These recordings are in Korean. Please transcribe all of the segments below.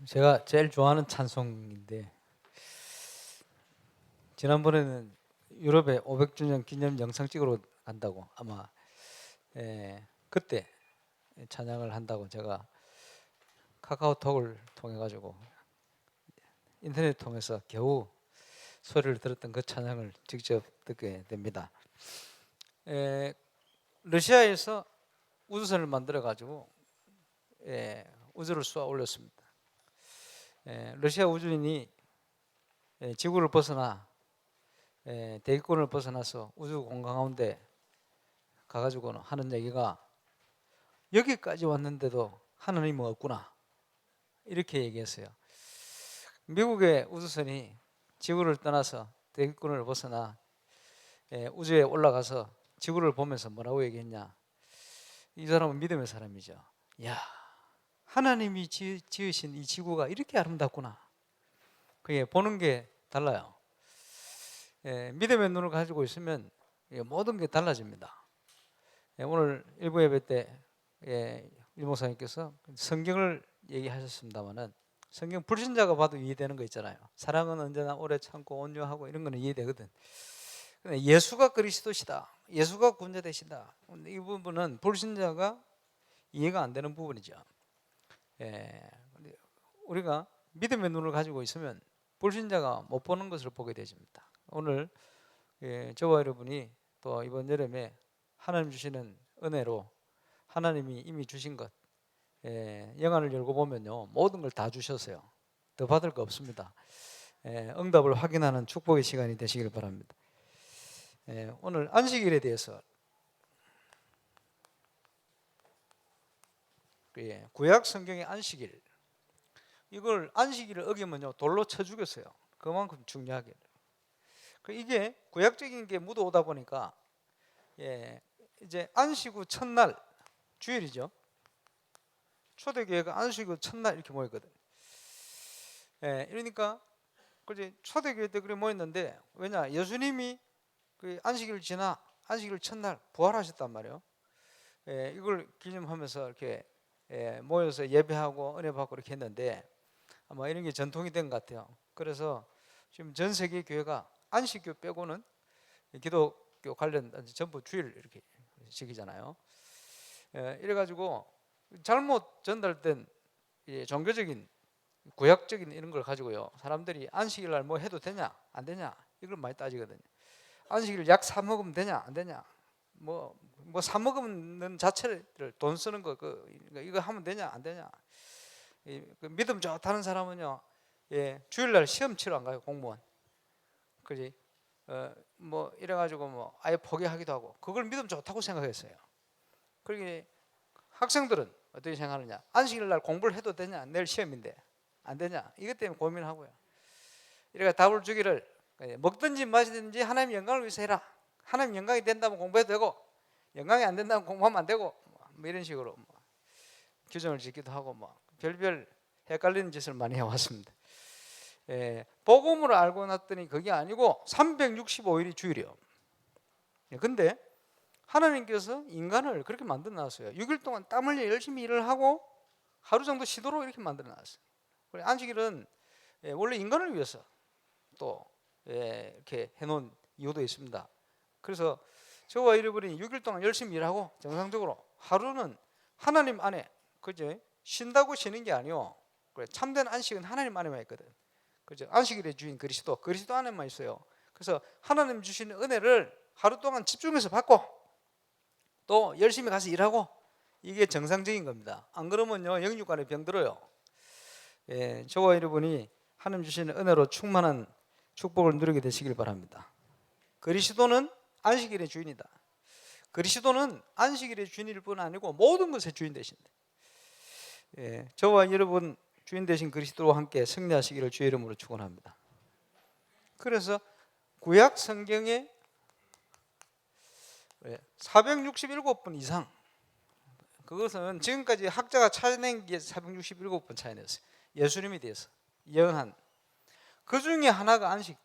제가 제일 좋아하는 찬송인데 지난번에는 유럽에 500주년 기념 영상 찍으러 간다고 아마 그때 찬양을 한다고 제가 카카오톡을 통해 가지고 인터넷 통해서 겨우 소리를 들었던 그 찬양을 직접 듣게 됩니다. 러시아에서 우주선을 만들어 가지고 우주를 쏘아 올렸습니다. 러시아 우주인이 지구를 벗어나 대기권을 벗어나서 우주 공간 가운데 가가지고는 하는 얘기가 여기까지 왔는데도 하나님은 없구나 이렇게 얘기했어요. 미국의 우주선이 지구를 떠나서 대기권을 벗어나 우주에 올라가서 지구를 보면서 뭐라고 얘기했냐? 이 사람은 믿음의 사람이죠. 야, 하나님이 지으신 이 지구가 이렇게 아름답구나. 그게 보는 게 달라요. 믿음의 눈을 가지고 있으면 모든 게 달라집니다. 오늘 일부 예배 때 일목사님께서 성경을 얘기하셨습니다만은 성경 불신자가 봐도 이해되는 거 있잖아요. 사랑은 언제나 오래 참고 온유하고 이런 거는 이해되거든. 근데 예수가 그리스도시다, 예수가 구원자 되시다, 이 부분은 불신자가 이해가 안 되는 부분이죠. 우리가 믿음의 눈을 가지고 있으면 불신자가 못 보는 것을 보게 되십니다. 오늘 저와 여러분이 또 이번 여름에 하나님 주시는 은혜로 하나님이 이미 주신 것 영안을 열고 보면요, 모든 걸 다 주셨어요. 더 받을 거 없습니다. 응답을 확인하는 축복의 시간이 되시길 바랍니다. 오늘 안식일에 대해서 구약 성경의 안식일, 이걸 안식일을 어기면요 돌로 쳐 죽였어요. 그만큼 중요하게. 이게 구약적인 게 묻어오다 보니까 이제 안식 후 첫날 주일이죠. 초대교회가 안식 후 첫날 이렇게 모였거든. 이러니까 그지 초대교회 때 그래 모였는데, 왜냐, 예수님이 그 안식일 지나 안식일 첫날 부활하셨단 말이에요. 이걸 기념하면서 이렇게 모여서 예배하고 은혜 받고 이렇게 했는데 아마 이런 게 전통이 된 것 같아요. 그래서 지금 전 세계 교회가 안식교 빼고는 기독교 관련 전부 주일 이렇게 지키잖아요. 이래가지고 잘못 전달된 종교적인 구약적인 이런 걸 가지고요, 사람들이 안식일 날 뭐 해도 되냐 안 되냐 이걸 많이 따지거든요. 안식일 약 사 먹으면 되냐 안 되냐, 뭐 사 먹는 자체를 돈 쓰는 거 이거 하면 되냐 안 되냐. 그 믿음 좋다는 사람은요, 주일날 시험 치러 안 가요, 공무원. 그지? 뭐 이래가지고 뭐 아예 포기하기도 하고, 그걸 믿음 좋다고 생각했어요. 그러니 학생들은 어떻게 생각하느냐? 안식일 날 공부를 해도 되냐? 내일 시험인데 안 되냐? 이것 때문에 고민하고요. 이래가 답을 주기를, 먹든지 마시든지 하나님 영광을 위해서 해라. 하나님 영광이 된다면 공부해도 되고, 영광이 안 된다면 공부하면 안 되고, 뭐 이런 식으로 규정을 짓기도 하고, 뭐 별별 헷갈리는 짓을 많이 해왔습니다. 복음을 알고 났더니 그게 아니고 365일이 주일이요. 근데 하나님께서 인간을 그렇게 만들어 놨어요. 6일 동안 땀 흘려 열심히 일을 하고 하루 정도 쉬도록 이렇게 만들어 놨어요. 안식일은 원래 인간을 위해서 또 이렇게 해놓은 이유도 있습니다. 그래서 저와 여러분이 6일 동안 열심히 일하고 정상적으로 하루는 하나님 안에, 그죠? 쉰다고 쉬는 게 아니요, 참된 안식은 하나님 안에만 있거든. 그죠? 안식일의 주인 그리스도 안에만 있어요. 그래서 하나님 주시는 은혜를 하루 동안 집중해서 받고 또 열심히 가서 일하고, 이게 정상적인 겁니다. 안 그러면요 영육간에 병들어요. 저와 여러분이 하나님 주시는 은혜로 충만한 축복을 누리게 되시길 바랍니다. 그리스도는 안식일의 주인이다. 그리스도는 안식일의 주인일 뿐 아니고 모든 것의 주인 되신다. 저와 여러분 주인 되신 그리스도와 함께 승리하시기를 주의 이름으로 축원합니다. 그래서 구약 성경에 467번 이상, 그것은 지금까지 학자가 찾아낸 게 467번 찾아냈어요. 예수님에 대해서 예언한 그 중에 하나가 안식.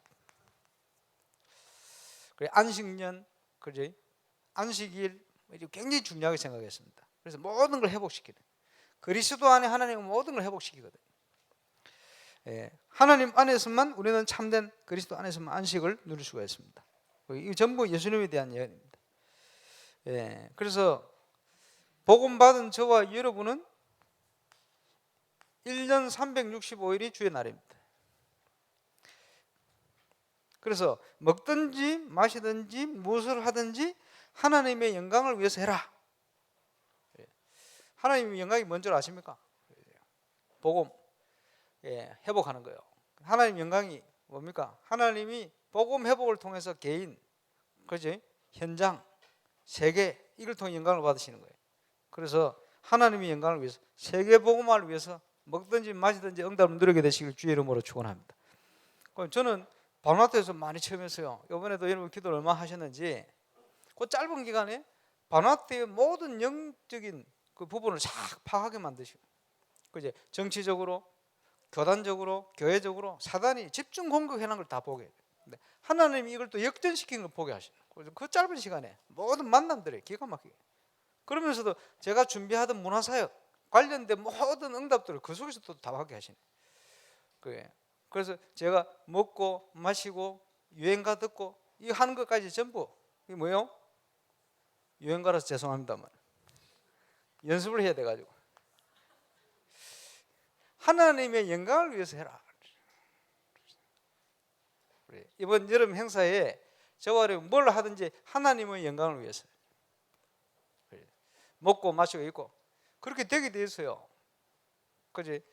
안식년, 그지? 안식일 굉장히 중요하게 생각했습니다. 그래서 모든 걸 회복시키는, 그리스도 안에 하나님은 모든 걸 회복시키거든요. 하나님 안에서만 우리는 참된 그리스도 안에서만 안식을 누릴 수가 있습니다. 이 전부 예수님에 대한 예언입니다. 그래서 복음 받은 저와 여러분은 1년 365일이 주의 날입니다. 그래서 먹든지 마시든지 무엇을 하든지 하나님의 영광을 위해서 해라. 하나님의 영광이 뭔 줄 아십니까? 복음 회복하는 거예요. 하나님 영광이 뭡니까? 하나님이 복음 회복을 통해서 개인, 그지? 현장, 세계 이걸 통해 영광을 받으시는 거예요. 그래서 하나님의 영광을 위해서 세계 복음화를 위해서 먹든지 마시든지 응답을 누리게 되시길 주의 이름으로 축원합니다. 저는 바누아투에서 많이 체험했어요. 이번에도 여러분 기도를 얼마나 하셨는지 그 짧은 기간에 바누아투의 모든 영적인 그 부분을 싹 파악하게 만드시고, 그제 정치적으로, 교단적으로, 교회적으로 사단이 집중 공격해놓은 걸 다 보게 돼요. 하나님이 이걸 또 역전시킨 걸 보게 하시는 거예요. 그 짧은 시간에 모든 만남들이 기가 막히게. 그러면서도 제가 준비하던 문화사역 관련된 모든 응답들을 그 속에서 또 다 하게 하시네. 그래서 제가 먹고 마시고 유행가 듣고 이 하는 것까지 전부 이게 뭐예요? 유행가라서 죄송합니다만 연습을 해야 돼가지고 하나님의 영광을 위해서 해라. 이번 여름 행사에 저와 뭘 하든지 하나님의 영광을 위해서 먹고 마시고 있고 그렇게 되게 돼 있어요. 그지?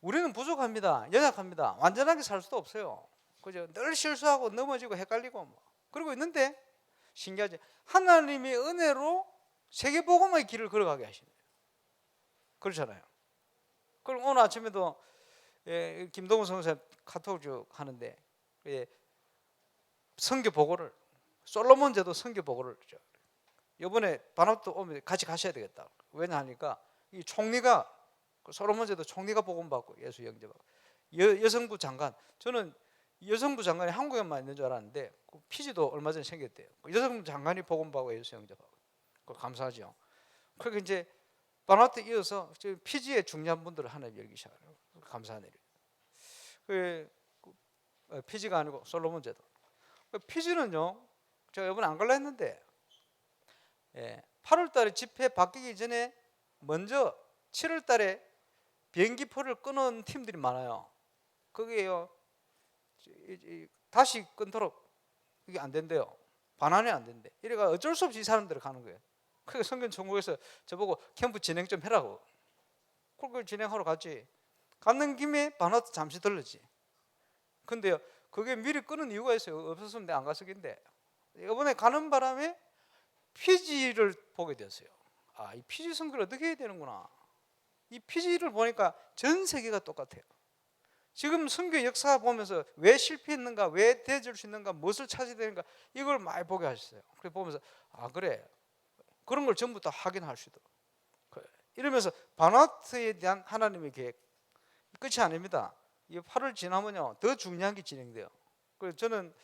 우리는 부족합니다. 연약합니다. 완전하게 살 수도 없어요. 그죠? 늘 실수하고 넘어지고 헷갈리고 뭐. 그러고 있는데 신기하지? 하나님의 은혜로 세계복음의 길을 걸어가게 하시네요. 그렇잖아요. 그럼 오늘 아침에도 김동훈 선생님 카톡 쭉 하는데 선교 보고를 솔로몬 제도 선교 보고를 이번에 바나도 오면 같이 가셔야 되겠다. 왜냐 하니까 이 총리가 솔로몬 제도 총리가 복음 받고 예수 영접하고 여성부 장관, 저는 여성부 장관이 한국에만 있는 줄 알았는데 피지도 얼마 전에 생겼대요. 여성부 장관이 복음 받고 예수 영접하고 감사하죠. 그렇게 이제 바나트 이어서 피지의 중요한 분들을 하나님 열기 시작해요. 감사한 일이에요. 피지가 아니고 솔로몬 제도. 피지는요, 제가 이번에 안 갈라 했는데 8월 달에 집회 바뀌기 전에 먼저 7월 달에 비행기표를 끊은 팀들이 많아요. 그게요 다시 끊도록 이게 안 된대요. 반환이 안 된대. 이래가 어쩔 수 없이 이 사람들이 가는 거예요. 그래서 성경 전국에서 저보고 캠프 진행 좀 해라고. 그걸 진행하러 갔지. 갔는 김에 바나트 잠시 들렀지. 근데요 그게 미리 끊은 이유가 있어요. 없었으면 내가 안 갔을 텐데 이번에 가는 바람에 피지를 보게 됐어요. 아, 이 피지 선교를 어떻게 해야 되는구나. 이 피지를 보니까 전 세계가 똑같아요. 지금 선교 역사 보면서 왜 실패했는가, 왜 되어줄 수 있는가, 무엇을 찾아야 되는가 이걸 많이 보게 하셨어요. 그래 보면서 아 그래 그런 걸 전부 다 확인할 수 있도록 이러면서 바나트에 대한 하나님의 계획 끝이 아닙니다. 이 8월 지나면요 더 중요한 게 진행돼요. 그래서 저는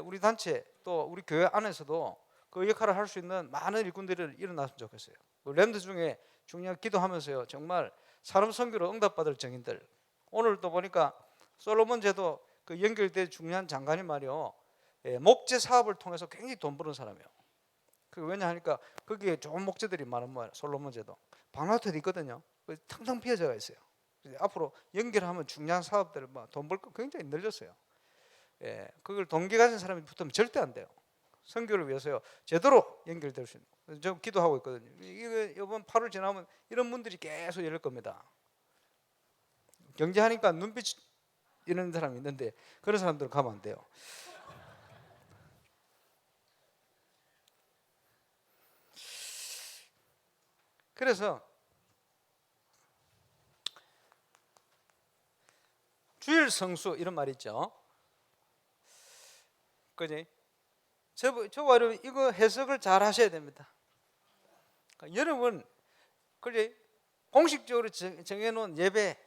우리 단체 또 우리 교회 안에서도 그 역할을 할 수 있는 많은 일꾼들이 일어났으면 좋겠어요. 렘드 중에 중요한 기도하면서요 정말 사람 선교로 응답받을 정인들, 오늘도 보니까 솔로몬 제도 그 연결된 중요한 장관이 말이요 목재 사업을 통해서 굉장히 돈 버는 사람이에요. 그 왜냐하니까 거기에 좋은 목재들이 많은 거예요. 솔로몬 제도 바나트도 있거든요. 텅텅 비어져 있어요. 앞으로 연결하면 중요한 사업들 돈 벌 거 굉장히 늘렸어요. 그걸 동기 가진 사람이 붙으면 절대 안 돼요. 선교를 위해서요 제대로 연결될 수 있는. 저 기도하고 있거든요. 이번 8월 지나면 이런 분들이 계속 열릴 겁니다. 경제하니까 눈빛 이런 사람이 있는데 그런 사람들은 가면 안 돼요. 그래서 주일 성수 이런 말 있죠. 그지? 저와 여러분 이거 해석을 잘 하셔야 됩니다. 그러니까 여러분 그지? 공식적으로 정해놓은 예배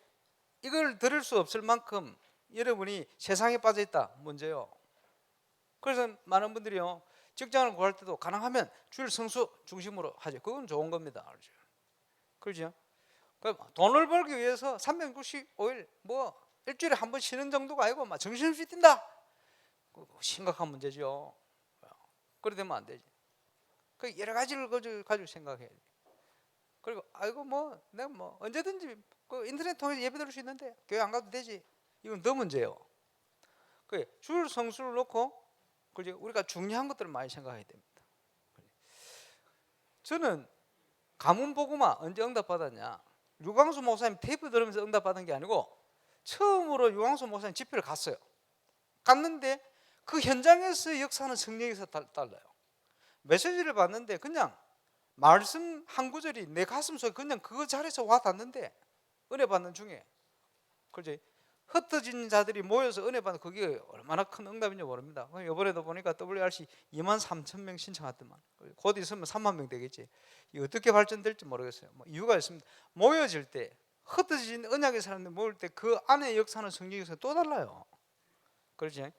이걸 들을 수 없을 만큼 여러분이 세상에 빠져 있다 문제요. 그래서 많은 분들이요 직장을 구할 때도 가능하면 주일 성수 중심으로 하죠. 그건 좋은 겁니다. 그렇죠? 돈을 벌기 위해서 365일 뭐 일주일에 한 번 쉬는 정도가 아니고 막 정신없이 뛴다. 심각한 문제죠. 그래 되면 안 되지. 그 여러 가지를 가지고 생각해야 돼. 그리고 아이고 뭐 내가 뭐 언제든지 그 인터넷 통해서 예배 드릴 수 있는데 교회 안 가도 되지. 이건 더 문제예요. 그 주일 성수를 놓고 그지 우리가 중요한 것들을 많이 생각해야 됩니다. 저는 가문 복음화 언제 응답 받았냐? 유광수 목사님 테이프 들으면서 응답 받은 게 아니고 처음으로 유광수 목사님 집회를 갔어요. 갔는데 그 현장에서 역사는 성령에서 달라요. 메시지를 봤는데 그냥 말씀 한 구절이 내 가슴 속에 그냥 그 자리에서 와 닿는데 은혜 받는 중에 그렇지 흩어진 자들이 모여서 은혜 받는 그게 얼마나 큰 응답인지 모릅니다. 이번에도 보니까 WRC 23,000명 신청했더만 곧 있으면 3만 명 되겠지. 이 어떻게 발전될지 모르겠어요. 뭐 이유가 있습니다. 모여질 때 흩어진 언약의 사람들 모일 때 그 안에 역사는 성령에서 또 달라요. 그렇지?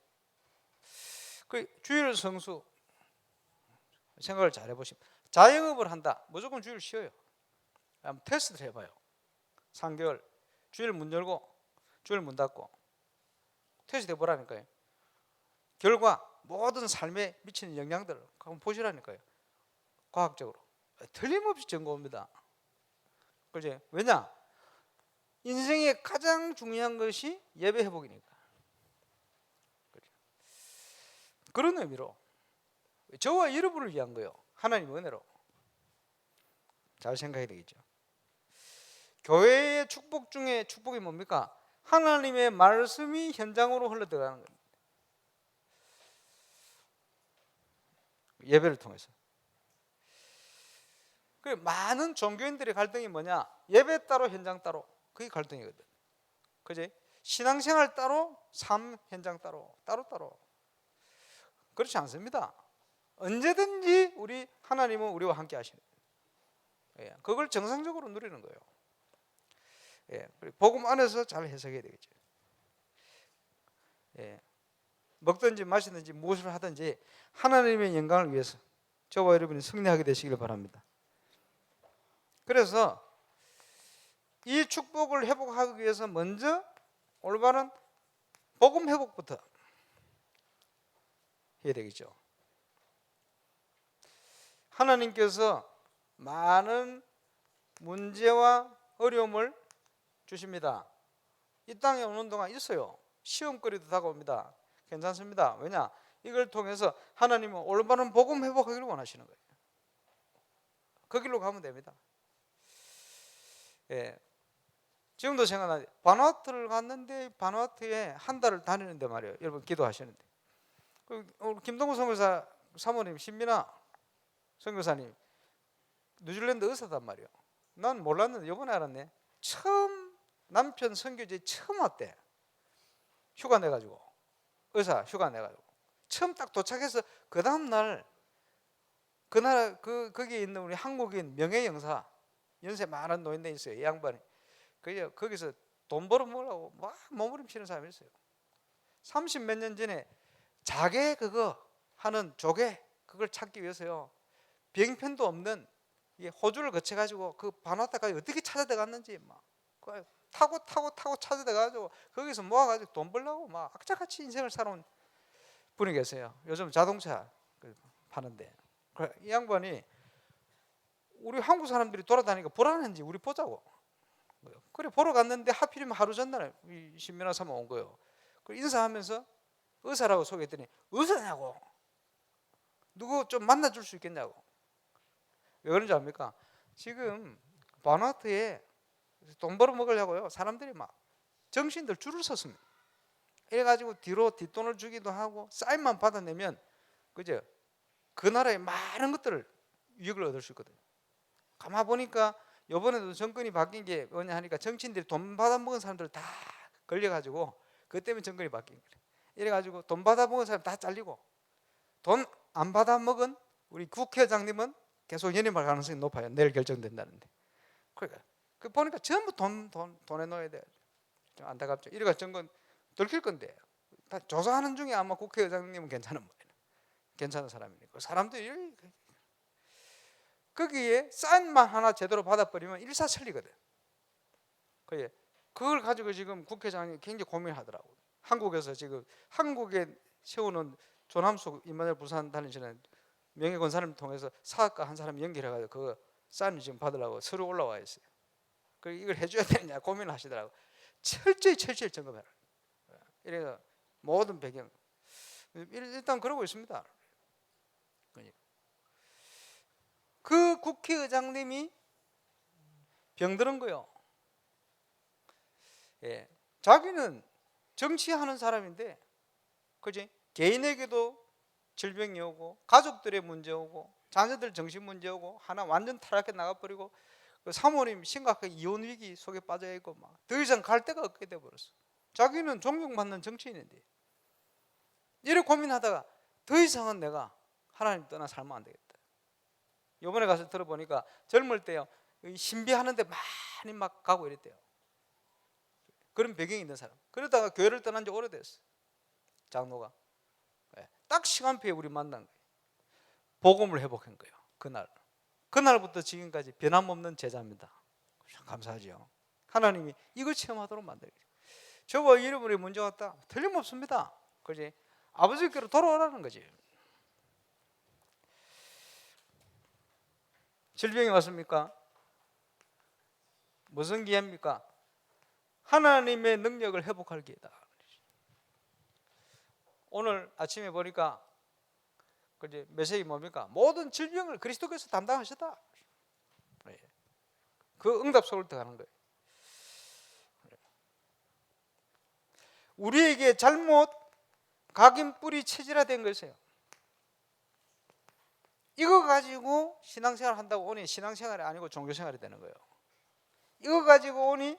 그 주일 성수 생각을 잘 해보시면 자영업을 한다. 무조건 주일 쉬어요. 한번 테스트를 해봐요. 3개월 주일 문 열고 주일 문 닫고 테스트 해보라니까요. 결과 모든 삶에 미치는 영향들을 한번 보시라니까요. 과학적으로 틀림없이 증거입니다. 그렇지? 왜냐? 인생의 가장 중요한 것이 예배 회복이니까. 그렇죠? 그런 의미로 저와 여러분을 위한 거예요. 하나님의 은혜로. 잘 생각해야 되겠죠. 교회의 축복 중에 축복이 뭡니까? 하나님의 말씀이 현장으로 흘러들어가는 겁니다. 예배를 통해서. 그 많은 종교인들의 갈등이 뭐냐? 예배 따로 현장 따로. 그게 갈등이거든. 그지? 신앙생활 따로, 삶 현장 따로, 따로. 그렇지 않습니다. 언제든지 우리 하나님은 우리와 함께 하시는 거예요. 예, 그걸 정상적으로 누리는 거예요. 예, 복음 안에서 잘 해석해야 되겠죠. 예, 먹든지 마시든지 무엇을 하든지 하나님의 영광을 위해서 저와 여러분이 승리하게 되시길 바랍니다. 그래서 이 축복을 회복하기 위해서 먼저 올바른 복음 회복부터 해야 되겠죠. 하나님께서 많은 문제와 어려움을 주십니다. 이 땅에 오는 동안 있어요. 시험거리도 다가옵니다. 괜찮습니다. 왜냐? 이걸 통해서 하나님은 올바른 복음 회복하기를 원하시는 거예요. 그 길로 가면 됩니다. 예. 지금도 생각나요. 바누아투를 갔는데 바누아투에 한 달을 다니는데 말이에요. 여러분 기도하시는데 우리 김동구 선교사 사모님 신민아 선교사님 뉴질랜드 의사단 말이에요. 난 몰랐는데 이번에 알았네. 처음 남편 선교지에 처음 왔대. 휴가 내가지고 의사 휴가 내가지고 처음 딱 도착해서 그 다음 날 그 나라 거기에 있는 우리 한국인 명예영사 연세 많은 노인네 있어요. 이 양반이 거기서 돈 벌어 먹으려고 막 몸부림치는 사람이 있어요. 30 몇 년 전에 자개 그거 하는 조개 그걸 찾기 위해서요. 비행편도 없는 호주를 거쳐가지고 그 바누아투까지 어떻게 찾아들어갔는지 막 타고 찾아들어가지고 거기서 모아가지고 돈 벌려고 막 악착같이 인생을 살아온 분이 계세요. 요즘 자동차 파는데 이 양반이 우리 한국 사람들이 돌아다니니까 불안한지 우리 보자고 그래 보러 갔는데 하필이면 하루 전날에 이 신민아 사모 온 거예요. 그래 인사하면서 의사라고 소개했더니 의사냐고 누구 좀 만나줄 수 있겠냐고. 왜 그런지 압니까? 지금 바누아투에 돈 벌어 먹으려고요 사람들이 막 정신들 줄을 섰습니다. 이래가지고 뒤로 뒷돈을 주기도 하고 사인만 받아내면 그죠? 그 나라의 많은 것들을 유익을 얻을 수 있거든요. 가만 보니까 이번에도 정권이 바뀐 게 뭐냐 하니까 정치인들이 돈 받아먹은 사람들 다 걸려가지고 그것 때문에 정권이 바뀐 거예요. 이래가지고 돈 받아먹은 사람 다 잘리고 돈 안 받아먹은 우리 국회의장님은 계속 연임할 가능성이 높아요. 내일 결정된다는데. 그러니까 그 보니까 전부 돈에 넣어야 돼요. 좀 안타깝죠. 이래가 정권 들킬 건데 다 조사하는 중에 아마 국회의장님은 괜찮은 사람이니까 사람들이 거기에 사인만 하나 제대로 받아버리면 일사천리거든. 그게 그걸 가지고 지금 국회의장이 굉장히 고민하더라고요. 한국에서 지금 한국에 세우는 조남숙 이만열 부산 다니시는 명예권사님 통해서 사학과 한 사람 연결해가지고 그 사인을 지금 받으려고 서류 올라와 있어요. 그 이걸 해줘야 되느냐 고민하시더라고. 철저히 점검해라. 이래서 모든 배경 일단 그러고 있습니다. 그 국회의장님이 병드는 거요. 예, 자기는 정치하는 사람인데, 그지? 개인에게도 질병이 오고, 가족들의 문제 오고, 자녀들 정신 문제 오고, 하나 완전 타락해 나가버리고, 그 사모님 심각하게 이혼 위기 속에 빠져 있고, 막 더 이상 갈 데가 없게 돼 버렸어. 자기는 존경받는 정치인인데, 이래 고민하다가 더 이상은 내가 하나님 떠나 살면 안 되겠다. 이번에 가서 들어보니까 젊을 때요, 신비하는데 많이 막 가고 이랬대요. 그런 배경이 있는 사람. 그러다가 교회를 떠난 지 오래됐어. 장로가. 딱 시간표에 우리 만난 거예요. 복음을 회복한 거예요. 그날부터 지금까지 변함없는 제자입니다. 감사하죠. 하나님이 이걸 체험하도록 만들어요. 저와 이름으로 문제 왔다. 틀림없습니다. 그지? 아버지께로 돌아오라는 거지. 질병이 왔습니까? 무슨 기회입니까? 하나님의 능력을 회복할 기회다. 오늘 아침에 보니까 그제 메시지 뭡니까? 모든 질병을 그리스도께서 담당하셨다. 그 응답 속을 들어가는 거예요. 우리에게 잘못 각인 뿌리 체질화된 것이에요. 이거 가지고 신앙생활 한다고 오니 신앙생활이 아니고 종교생활이 되는 거예요. 이거 가지고 오니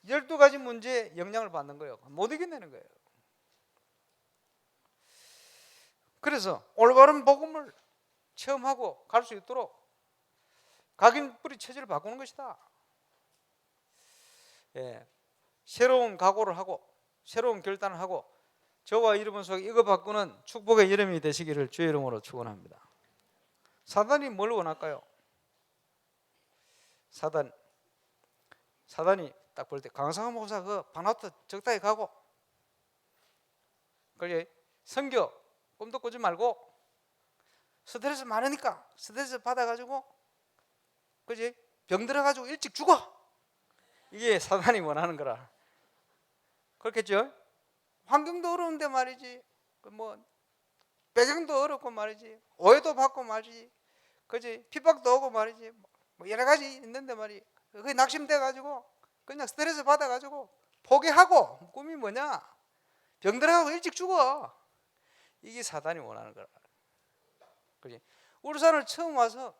12가지 문제에 영향을 받는 거예요. 못 이겨내는 거예요. 그래서 올바른 복음을 체험하고 갈 수 있도록 각인 뿌리 체질을 바꾸는 것이다. 예, 새로운 각오를 하고 새로운 결단을 하고 저와 이름은 속에 이거 바꾸는 축복의 여름이 되시기를 주의 이름으로 축원합니다. 사단이 뭘 원할까요? 사단이 딱 볼 때 강상한 목사 그 바나트 적당히 가고, 그래 성교 꿈도 꾸지 말고 스트레스 많으니까 스트레스 받아가지고 그지 병 들어가지고 일찍 죽어. 이게 사단이 원하는 거라. 그렇겠죠? 환경도 어려운데 말이지, 뭐 배경도 어렵고 말이지, 오해도 받고 말이지, 그지 핍박도 오고 말이지, 뭐 여러 가지 있는데 말이 그게 낙심돼 가지고 그냥 스트레스 받아 가지고 포기하고 꿈이 뭐냐? 병 들어가고 일찍 죽어. 이게 사단이 원하는 거라. 그지? 울산을 처음 와서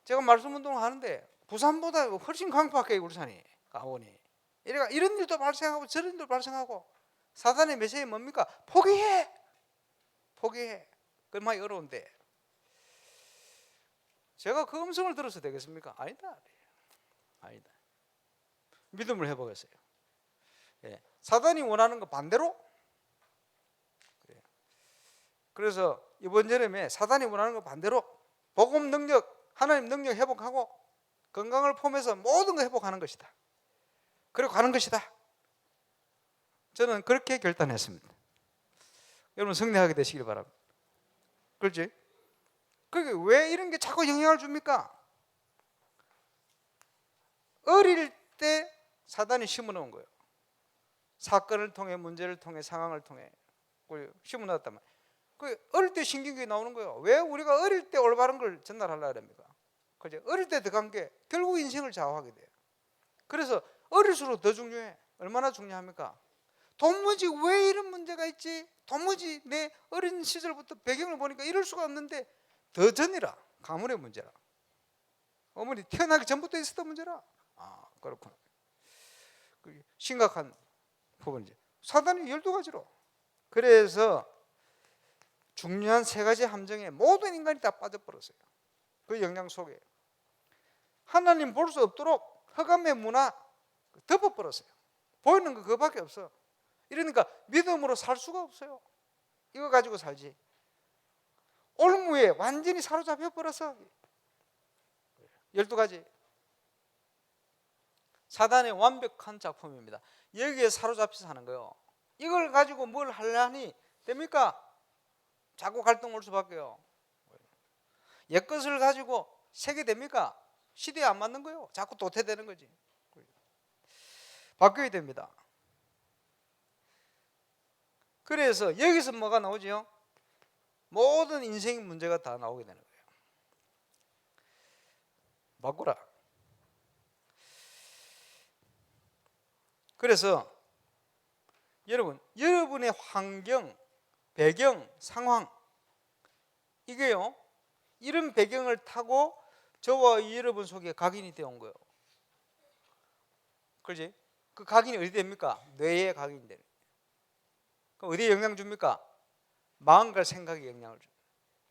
제가 말씀 운동을 하는데 부산보다 훨씬 강팍해 울산이, 강원이. 이런 일도 발생하고 저런 일도 발생하고 사단의 메시지 뭡니까? 포기해. 그 많이 어려운데 제가 그 음성을 들어서 되겠습니까? 아니다. 믿음을 회복했어요. 예. 사단이 원하는 거 반대로. 그래서 이번 여름에 사단이 원하는 거 반대로 복음 능력, 하나님 능력 회복하고 건강을 포함해서 모든 거 회복하는 것이다. 그리고 가는 것이다. 저는 그렇게 결단했습니다. 여러분 승리하게 되시길 바랍니다. 그렇지? 그게 왜 이런 게 자꾸 영향을 줍니까? 어릴 때 사단이 심어놓은 거예요. 사건을 통해, 문제를 통해, 상황을 통해 심어놨단 말이에요. 그 어릴 때 신경이 나오는 거예요. 왜 우리가 어릴 때 올바른 걸 전달하려고 합니까? 그죠? 어릴 때 들어간 게 결국 인생을 좌우하게 돼요. 그래서 어릴수록 더 중요해. 얼마나 중요합니까? 도무지 왜 이런 문제가 있지? 도무지 내 어린 시절부터 배경을 보니까 이럴 수가 없는데 더 전이라. 가문의 문제라. 어머니 태어나기 전부터 있었던 문제라. 아, 그렇구나. 심각한 부분이죠. 사단이 12가지로. 그래서 중요한 3가지 함정에 모든 인간이 다 빠져버렸어요. 그 영향 속에 하나님 볼 수 없도록 흑암의 문화 덮어버렸어요. 보이는 거 그거밖에 없어. 이러니까 믿음으로 살 수가 없어요. 이거 가지고 살지. 올무에 완전히 사로잡혀 버려서 12가지. 사단의 완벽한 작품입니다. 여기에 사로잡혀서 하는 거예요. 이걸 가지고 뭘 하려니 됩니까? 자꾸 갈등 올 수밖에요. 옛 것을 가지고 세계 됩니까? 시대에 안 맞는 거예요. 자꾸 도태되는 거지. 바뀌어야 됩니다. 그래서 여기서 뭐가 나오죠? 모든 인생의 문제가 다 나오게 되는 거예요. 바꾸라. 그래서 여러분의 환경, 배경, 상황, 이게요, 이런 배경을 타고 저와 여러분 속에 각인이 되어 온 거예요. 그렇지? 그 각인이 어디 됩니까? 뇌에 각인이 되는 거예요. 그럼 어디에 영향 줍니까? 마음과 생각에 영향을 줍니다.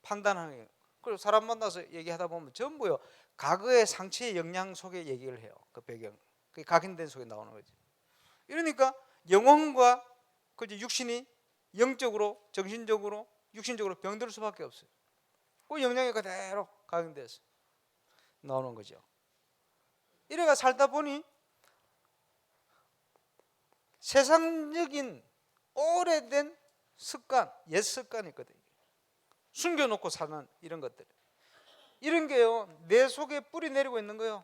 판단하는 거예요. 그리고 사람 만나서 얘기하다 보면 전부요, 과거의 상처의 영향 속에 얘기를 해요. 그 배경, 그 각인된 속에 나오는 거지. 이러니까 영혼과 그지 육신이 영적으로, 정신적으로, 육신적으로 병들 수밖에 없어요. 그 영향이 그대로 각인돼서 나오는 거죠. 이래가 살다 보니 세상적인 오래된 습관, 옛 습관이 있거든요. 숨겨놓고 사는 이런 것들, 이런 게요, 내 속에 뿌리 내리고 있는 거예요.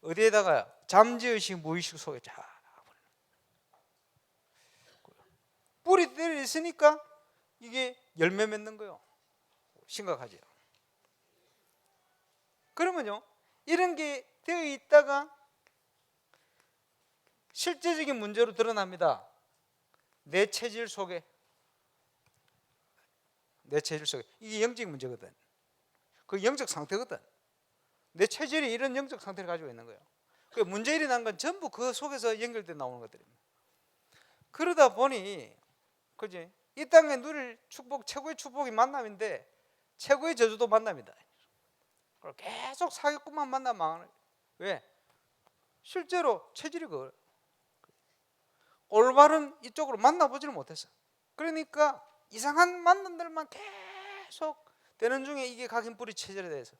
어디에다가요? 잠재의식, 무의식 속에 쫙 뿌리 내려 있으니까 이게 열매 맺는 거예요. 심각하죠. 그러면요, 이런 게 되어 있다가 실제적인 문제로 드러납니다. 내 체질 속에, 내 체질 속에, 이게 영적 문제거든. 그 영적 상태거든. 내 체질이 이런 영적 상태를 가지고 있는 거예요. 그 문제 일어난 건 전부 그 속에서 연결돼 나오는 것들입니다. 그러다 보니, 그지? 이 땅에 누릴 축복, 최고의 축복이 만남인데 최고의 저주도 만남이다. 계속 사기꾼만 만나면 망하는 거예요. 왜? 실제로 체질이 그 올바른 이쪽으로 만나보지를 못했어. 그러니까 이상한 만남들만 계속 되는 중에 이게 각인뿌리 체질에 대해서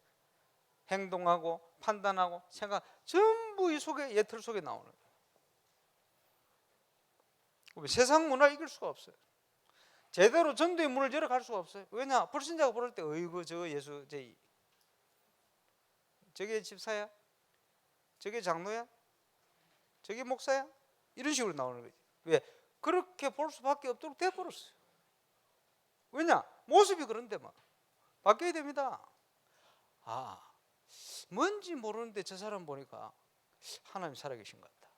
행동하고 판단하고 생각, 전부 이 속에, 예틀 속에 나오는 거예요. 세상 문화를 이길 수가 없어요. 제대로 전도의 문을 열어갈 수가 없어요. 왜냐? 불신자가 부를 때 어이구 저 예수 저게 집사야? 저게 장로야? 저게 목사야? 이런 식으로 나오는 거지. 왜? 그렇게 볼 수밖에 없도록 돼버렸어요. 왜냐? 모습이 그런데 막 바뀌어야 됩니다. 아, 뭔지 모르는데 저 사람 보니까 하나님 살아계신 것 같다,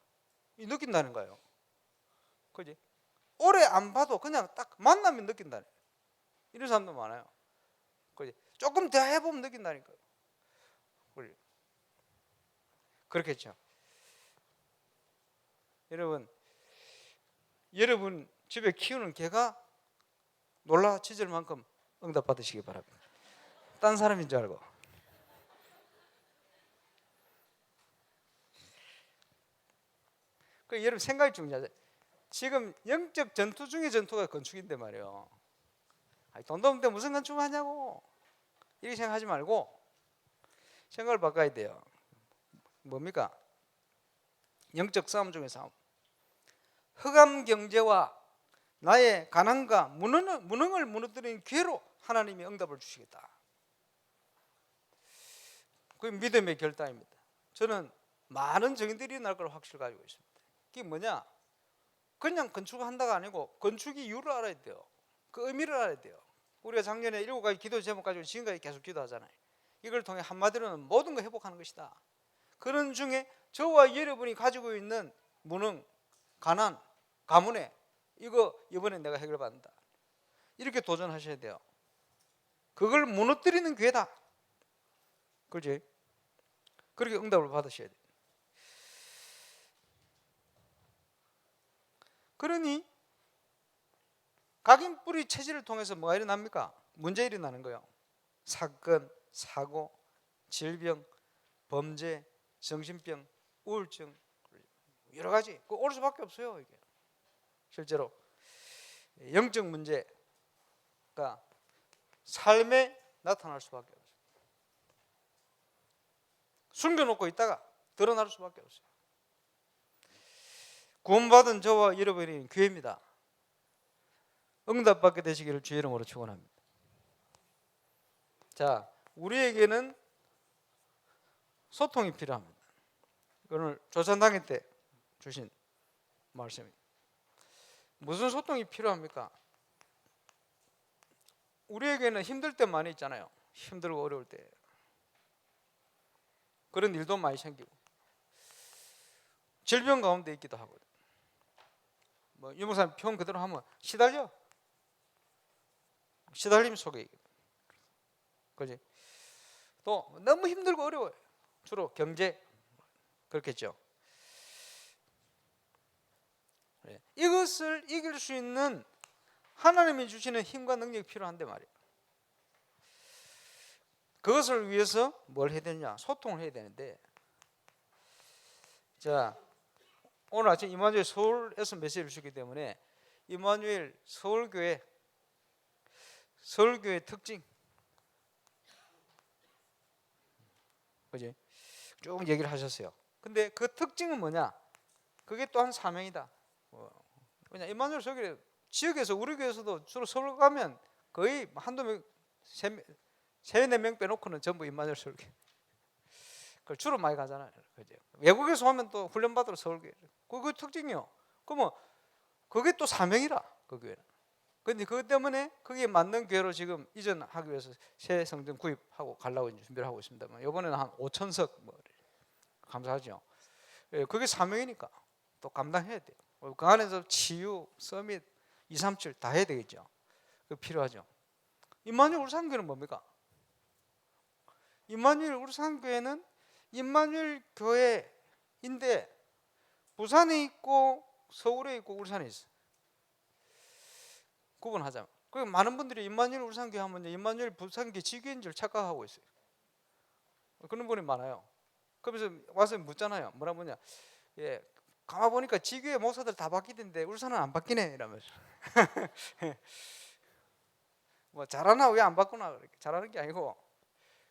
이 느낀다는 거예요. 그지? 오래 안 봐도 그냥 딱 만나면 느낀다는, 이런 사람도 많아요. 그지? 조금 더 해보면 느낀다니까요. 그렇겠죠. 여러분 집에 키우는 개가 놀라 짖을 만큼 응답 받으시기 바랍니다. 딴 사람인 줄 알고. 그 여러분 생각이 중요하죠. 지금 영적 전투 중에 전투가 건축인데 말이에요. 돈도 없는데 무슨 건축을 하냐고 이렇게 생각하지 말고 생각을 바꿔야 돼요. 뭡니까? 영적 싸움 중에 싸움. 흑암 경제와 나의 가난과 무능을 무너뜨리는 기회로 하나님이 응답을 주시겠다. 그게 믿음의 결단입니다. 저는 많은 증인들이 날 걸 확실히 가지고 있습니다. 그게 뭐냐? 그냥 건축한다가 아니고 건축의 이유를 알아야 돼요. 그 의미를 알아야 돼요. 우리가 작년에 7가지 기도 제목 가지고 지금까지 계속 기도하잖아요. 이걸 통해 한마디로는 모든 걸 회복하는 것이다. 그런 중에 저와 여러분이 가지고 있는 무능, 가난, 가문에 이거 이번에 내가 해결받는다, 이렇게 도전하셔야 돼요. 그걸 무너뜨리는 기회다. 그렇지? 그렇게 응답을 받으셔야 돼요. 그러니 각인뿌리 체질을 통해서 뭐가 일어납니까? 문제 일어나는 거예요. 사건, 사고, 질병, 범죄, 정신병, 우울증, 여러 가지 올 수밖에 없어요. 이게 실제로 영적 문제가 삶에 나타날 수밖에 없어요. 숨겨놓고 있다가 드러날 수밖에 없어요. 구원받은 저와 잃어버린 교회입니다. 응답받게 되시기를 주의 이름으로 축원합니다. 자, 우리에게는 소통이 필요합니다. 오늘 조선당회 때 주신 말씀입니다. 무슨 소통이 필요합니까? 우리에게는 힘들 때 많이 있잖아요. 힘들고 어려울 때 그런 일도 많이 생기고 질병 가운데 있기도 하고, 뭐 유목사님 표현 그대로 하면 시달림 속에 있거든. 그지? 또 너무 힘들고 어려워요. 주로 경제 그렇겠죠. 이것을 이길 수 있는 하나님이 주시는 힘과 능력이 필요한데 말이에요. 그것을 위해서 뭘 해야 되냐? 소통을 해야 되는데, 자, 오늘 아침 임마누엘 서울에서 메시지를 주기 때문에 임마누엘 서울교회 특징, 그지? 쭉 얘기를 하셨어요. 근데 그 특징은 뭐냐? 그게 또한 사명이다. 왜냐, 임마누엘 서울교회 지역에서 우리 교회에서도 주로 서울 가면 거의 한두 명, 세 네 명 빼놓고는 전부 임마누엘 서울교회. 그걸 주로 많이 가잖아요. 그죠? 외국에서 오면 또 훈련 받으러 서울교회. 그 특징이요. 그러면 그게 또 사명이라, 그 교회는. 근데 그것 때문에 거기에 맞는 교회로 지금 이전하기 위해서 새 성전 구입하고 가려고 준비를 하고 있습니다만, 이번에는 한 5,000석 뭐 감사하죠. 그게 사명이니까 또 감당해야 돼요. 그 안에서 치유, 서밋, 237 다 해야 되겠죠. 그 필요하죠. 임마누엘 울산교회는 뭡니까? 임마누엘 울산교회는 임마누엘 교회인데 부산에 있고 서울에 있고 울산에 있어. 구분하자면. 그 많은 분들이 임마누엘 울산교회 하면 임마누엘 부산교회 지교인 줄 착각하고 있어요. 그런 분이 많아요. 그래서 와서 묻잖아요. 뭐라 보냐? 예, 가만 보니까 지교회 목사들 다 바뀌던데 울산은 안 바뀌네 이러면서. 뭐 잘하나 왜 안 바꾸나, 잘하는 게 아니고,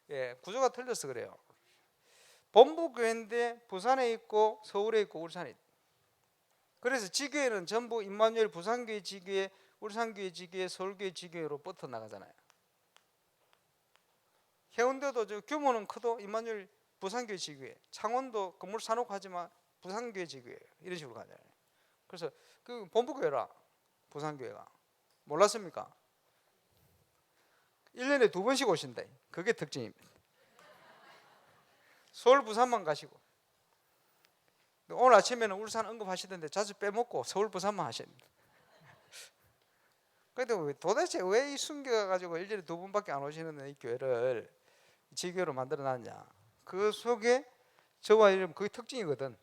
예, 구조가 틀려서 그래요. 본부 교회인데 부산에 있고 서울에 있고 울산에 있고. 그래서 지교회는 전부 임마누엘 부산교회 지교회, 울산교회 지교회, 서울교회 지교회로 뻗어 나가잖아요. 해운대도 저 규모는 커도 임마누엘 부산교회 지교회, 창원도 건물 사놓고 하지만 부산교회 지교회 이런 식으로 가잖아요. 그래서 그 본부교회라, 부산교회가. 몰랐습니까? 1년에 2번씩 오신다. 그게 특징입니다. 서울 부산만 가시고, 오늘 아침에는 울산 언급하시던데 자주 빼먹고 서울 부산만 하십니다. 그런데 도대체 왜 이 숨겨가지고 1년에 2번밖에 안 오시는 이 교회를 지교회로 만들어 놨냐? 그 속에 저와 이름 그게 특징이거든.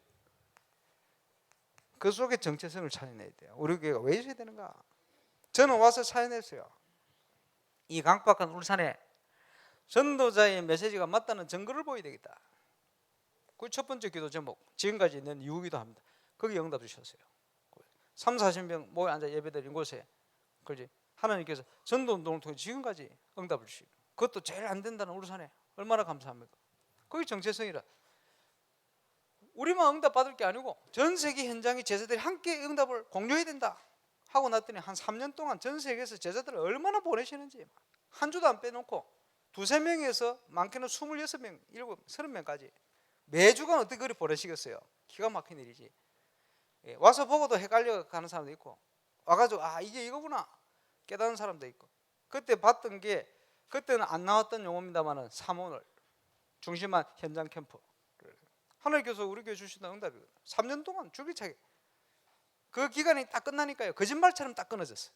그 속에 정체성을 찾아내야 돼요. 우리 교회가 왜 있어야 되는가? 저는 와서 찾아냈어요. 이 강박한 울산에 전도자의 메시지가 맞다는 증거를 보여야 되겠다. 그 첫 번째 기도 제목, 지금까지 있는 이유기도 합니다. 거기 응답 주셨어요. 3, 40명 모여 앉아 예배드린 곳에, 그렇지? 하나님께서 전도운동을 통해 지금까지 응답을 주시고, 그것도 제일 안 된다는 울산에 얼마나 감사합니까? 그게 정체성이라. 우리만 응답 받을 게 아니고 전 세계 현장의 제자들이 함께 응답을 공유해야 된다 하고 났더니 한 3년 동안 전 세계에서 제자들을 얼마나 보내시는지 한 주도 안 빼놓고 2~3명에서 많게는 26명, 7, 30명까지 매주간 어떻게 그리 보내시겠어요? 기가 막힌 일이지. 와서 보고도 헷갈려 가는 사람도 있고, 와가지고 아 이게 이거구나 깨닫는 사람도 있고. 그때 봤던 게, 그때는 안 나왔던 용어입니다만은 사모널 중심한 현장 캠프, 하나님께서 우리 교회 주시던 응답이거든요. 3년 동안 줄기차게 그 기간이 딱 끝나니까요, 거짓말처럼 딱 끊어졌어요.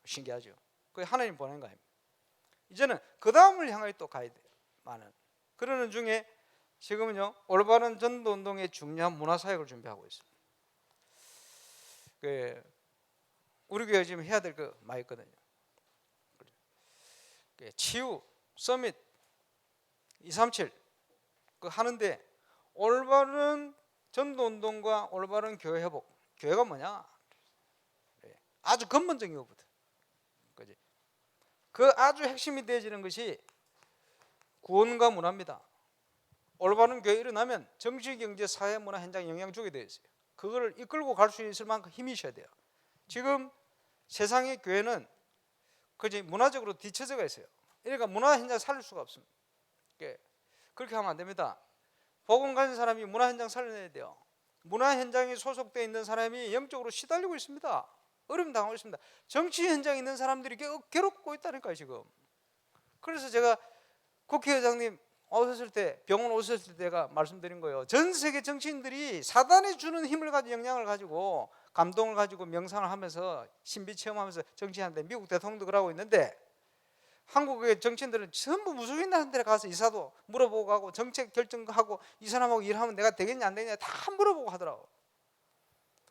신기하죠. 그게 하나님 보낸 거 아닙니까? 이제는 그 다음을 향하여 또 가야 돼요. 많은 그러는 중에 지금은요, 올바른 전도운동의 중요한 문화사역을 준비하고 있습니다. 우리 교회 지금 해야 될 거 많이 있거든요. 치유, 서밋, 237 그 하는데, 올바른 전도운동과 올바른 교회 회복. 교회가 뭐냐? 아주 근본적인 것부터. 그지? 그 아주 핵심이 되어지는 것이 구원과 문화입니다. 올바른 교회 일어나면 정치, 경제, 사회, 문화 현장에 영향 주게 되어 있어요. 그걸 이끌고 갈 수 있을 만큼 힘이 있어야 돼요. 지금 세상의 교회는 그지 문화적으로 뒤처져가 있어요. 그러니까 문화 현장 살릴 수가 없습니다. 그렇게 하면 안 됩니다. 복음 가진 사람이 문화 현장 살려내야 돼요. 문화 현장에 소속되어 있는 사람이 영적으로 시달리고 있습니다. 어려움 당하고 있습니다. 정치 현장에 있는 사람들이 괴롭고 있다니까요 지금. 그래서 제가 국회의장님 오셨을 때, 병원 오셨을 때가 말씀드린 거예요. 전 세계 정치인들이 사단이 주는 힘을 가지고, 영향을 가지고, 감동을 가지고 명상을 하면서 신비 체험하면서 정치하는데, 미국 대통령도 그러고 있는데, 한국의 정치인들은 전부 무속인들한테 가서 이사도 물어보고 가고, 정책 결정하고, 이 사람하고 일하면 내가 되겠냐 안 되겠냐 다 물어보고 하더라고.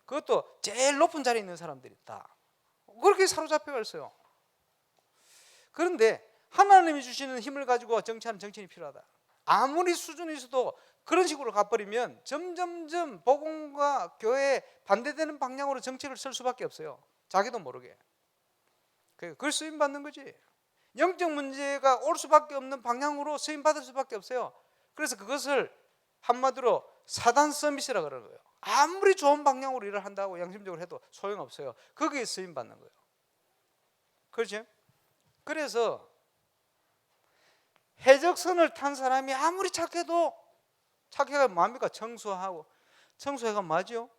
그것도 제일 높은 자리에 있는 사람들이 다 그렇게 사로잡혀가 있어요. 그런데 하나님이 주시는 힘을 가지고 정치하는 정치인이 필요하다. 아무리 수준이 있어도 그런 식으로 가버리면 점점점 복음과 교회에 반대되는 방향으로 정책을 쓸 수밖에 없어요. 자기도 모르게. 그걸 쓰임받는 거지. 영적 문제가 올 수밖에 없는 방향으로 쓰임받을 수밖에 없어요. 그래서 그것을 한마디로 사단 서밋이라고 그러는 거예요. 아무리 좋은 방향으로 일을 한다고 양심적으로 해도 소용없어요. 거기에 쓰임받는 거예요. 그렇죠? 그래서 해적선을 탄 사람이 아무리 착해도, 착해가 뭡니까? 청소하고. 청소해가 맞죠?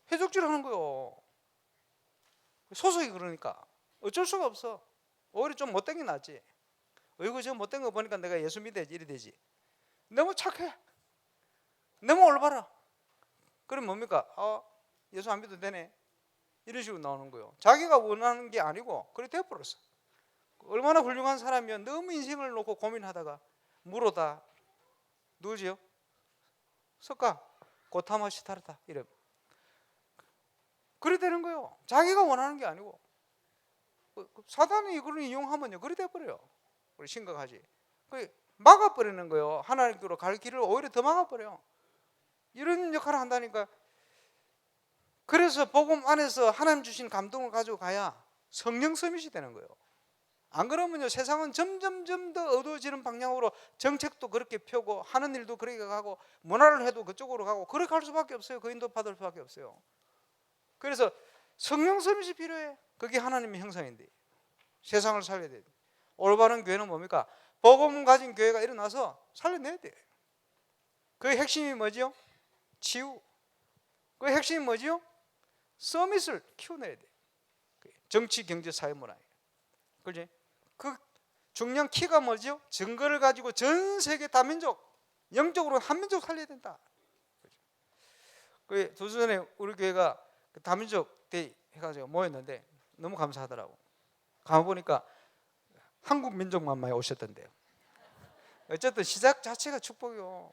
해적질 하는 거요. 소속이 그러니까 어쩔 수가 없어. 오히려 좀 못된 게 낫지. 어이구 저 못된 거 보니까 내가 예수 믿어야지 이래 되지. 너무 착해, 너무 올바라. 그럼 뭡니까? 예수 안 믿어도 되네, 이런 식으로 나오는 거예요. 자기가 원하는 게 아니고 그래 돼버렸어. 얼마나 훌륭한 사람이면 너무 인생을 놓고 고민하다가 물어다 누구지요? 석가 고타마 시타르다 이래. 그래 되는 거예요. 자기가 원하는 게 아니고. 사단이 이걸 이용하면요 그래 돼버려요. 우리 심각하지. 막아버리는 거예요. 하나님께로 갈 길을 오히려 더 막아버려요. 이런 역할을 한다니까. 그래서 복음 안에서 하나님 주신 감동을 가지고 가야 성령 서밋이 되는 거예요. 안 그러면요 세상은 점점점 더 어두워지는 방향으로 정책도 그렇게 펴고 하는 일도 그렇게 가고 문화를 해도 그쪽으로 가고 그렇게 할 수밖에 없어요. 그 인도 받을 수밖에 없어요. 그래서 성령 서밋이 필요해. 그게 하나님의 형상인데 세상을 살려야 돼. 올바른 교회는 뭡니까? 복음 가진 교회가 일어나서 살려내야 돼. 그 핵심이 뭐지요? 치유. 그 핵심이 뭐지요? 서밋을 키워내야 돼. 정치, 경제, 사회, 문화에. 그지? 그 중요한 키가 뭐죠? 증거를 가지고 전 세계 다민족, 영적으로 한민족 살려야 된다. 그 두 주 전에 우리 교회가 다민족 대회 해가지고 모였는데 너무 감사하더라고. 가보니까 한국 민족만 많이 오셨던데요. 어쨌든 시작 자체가 축복이요.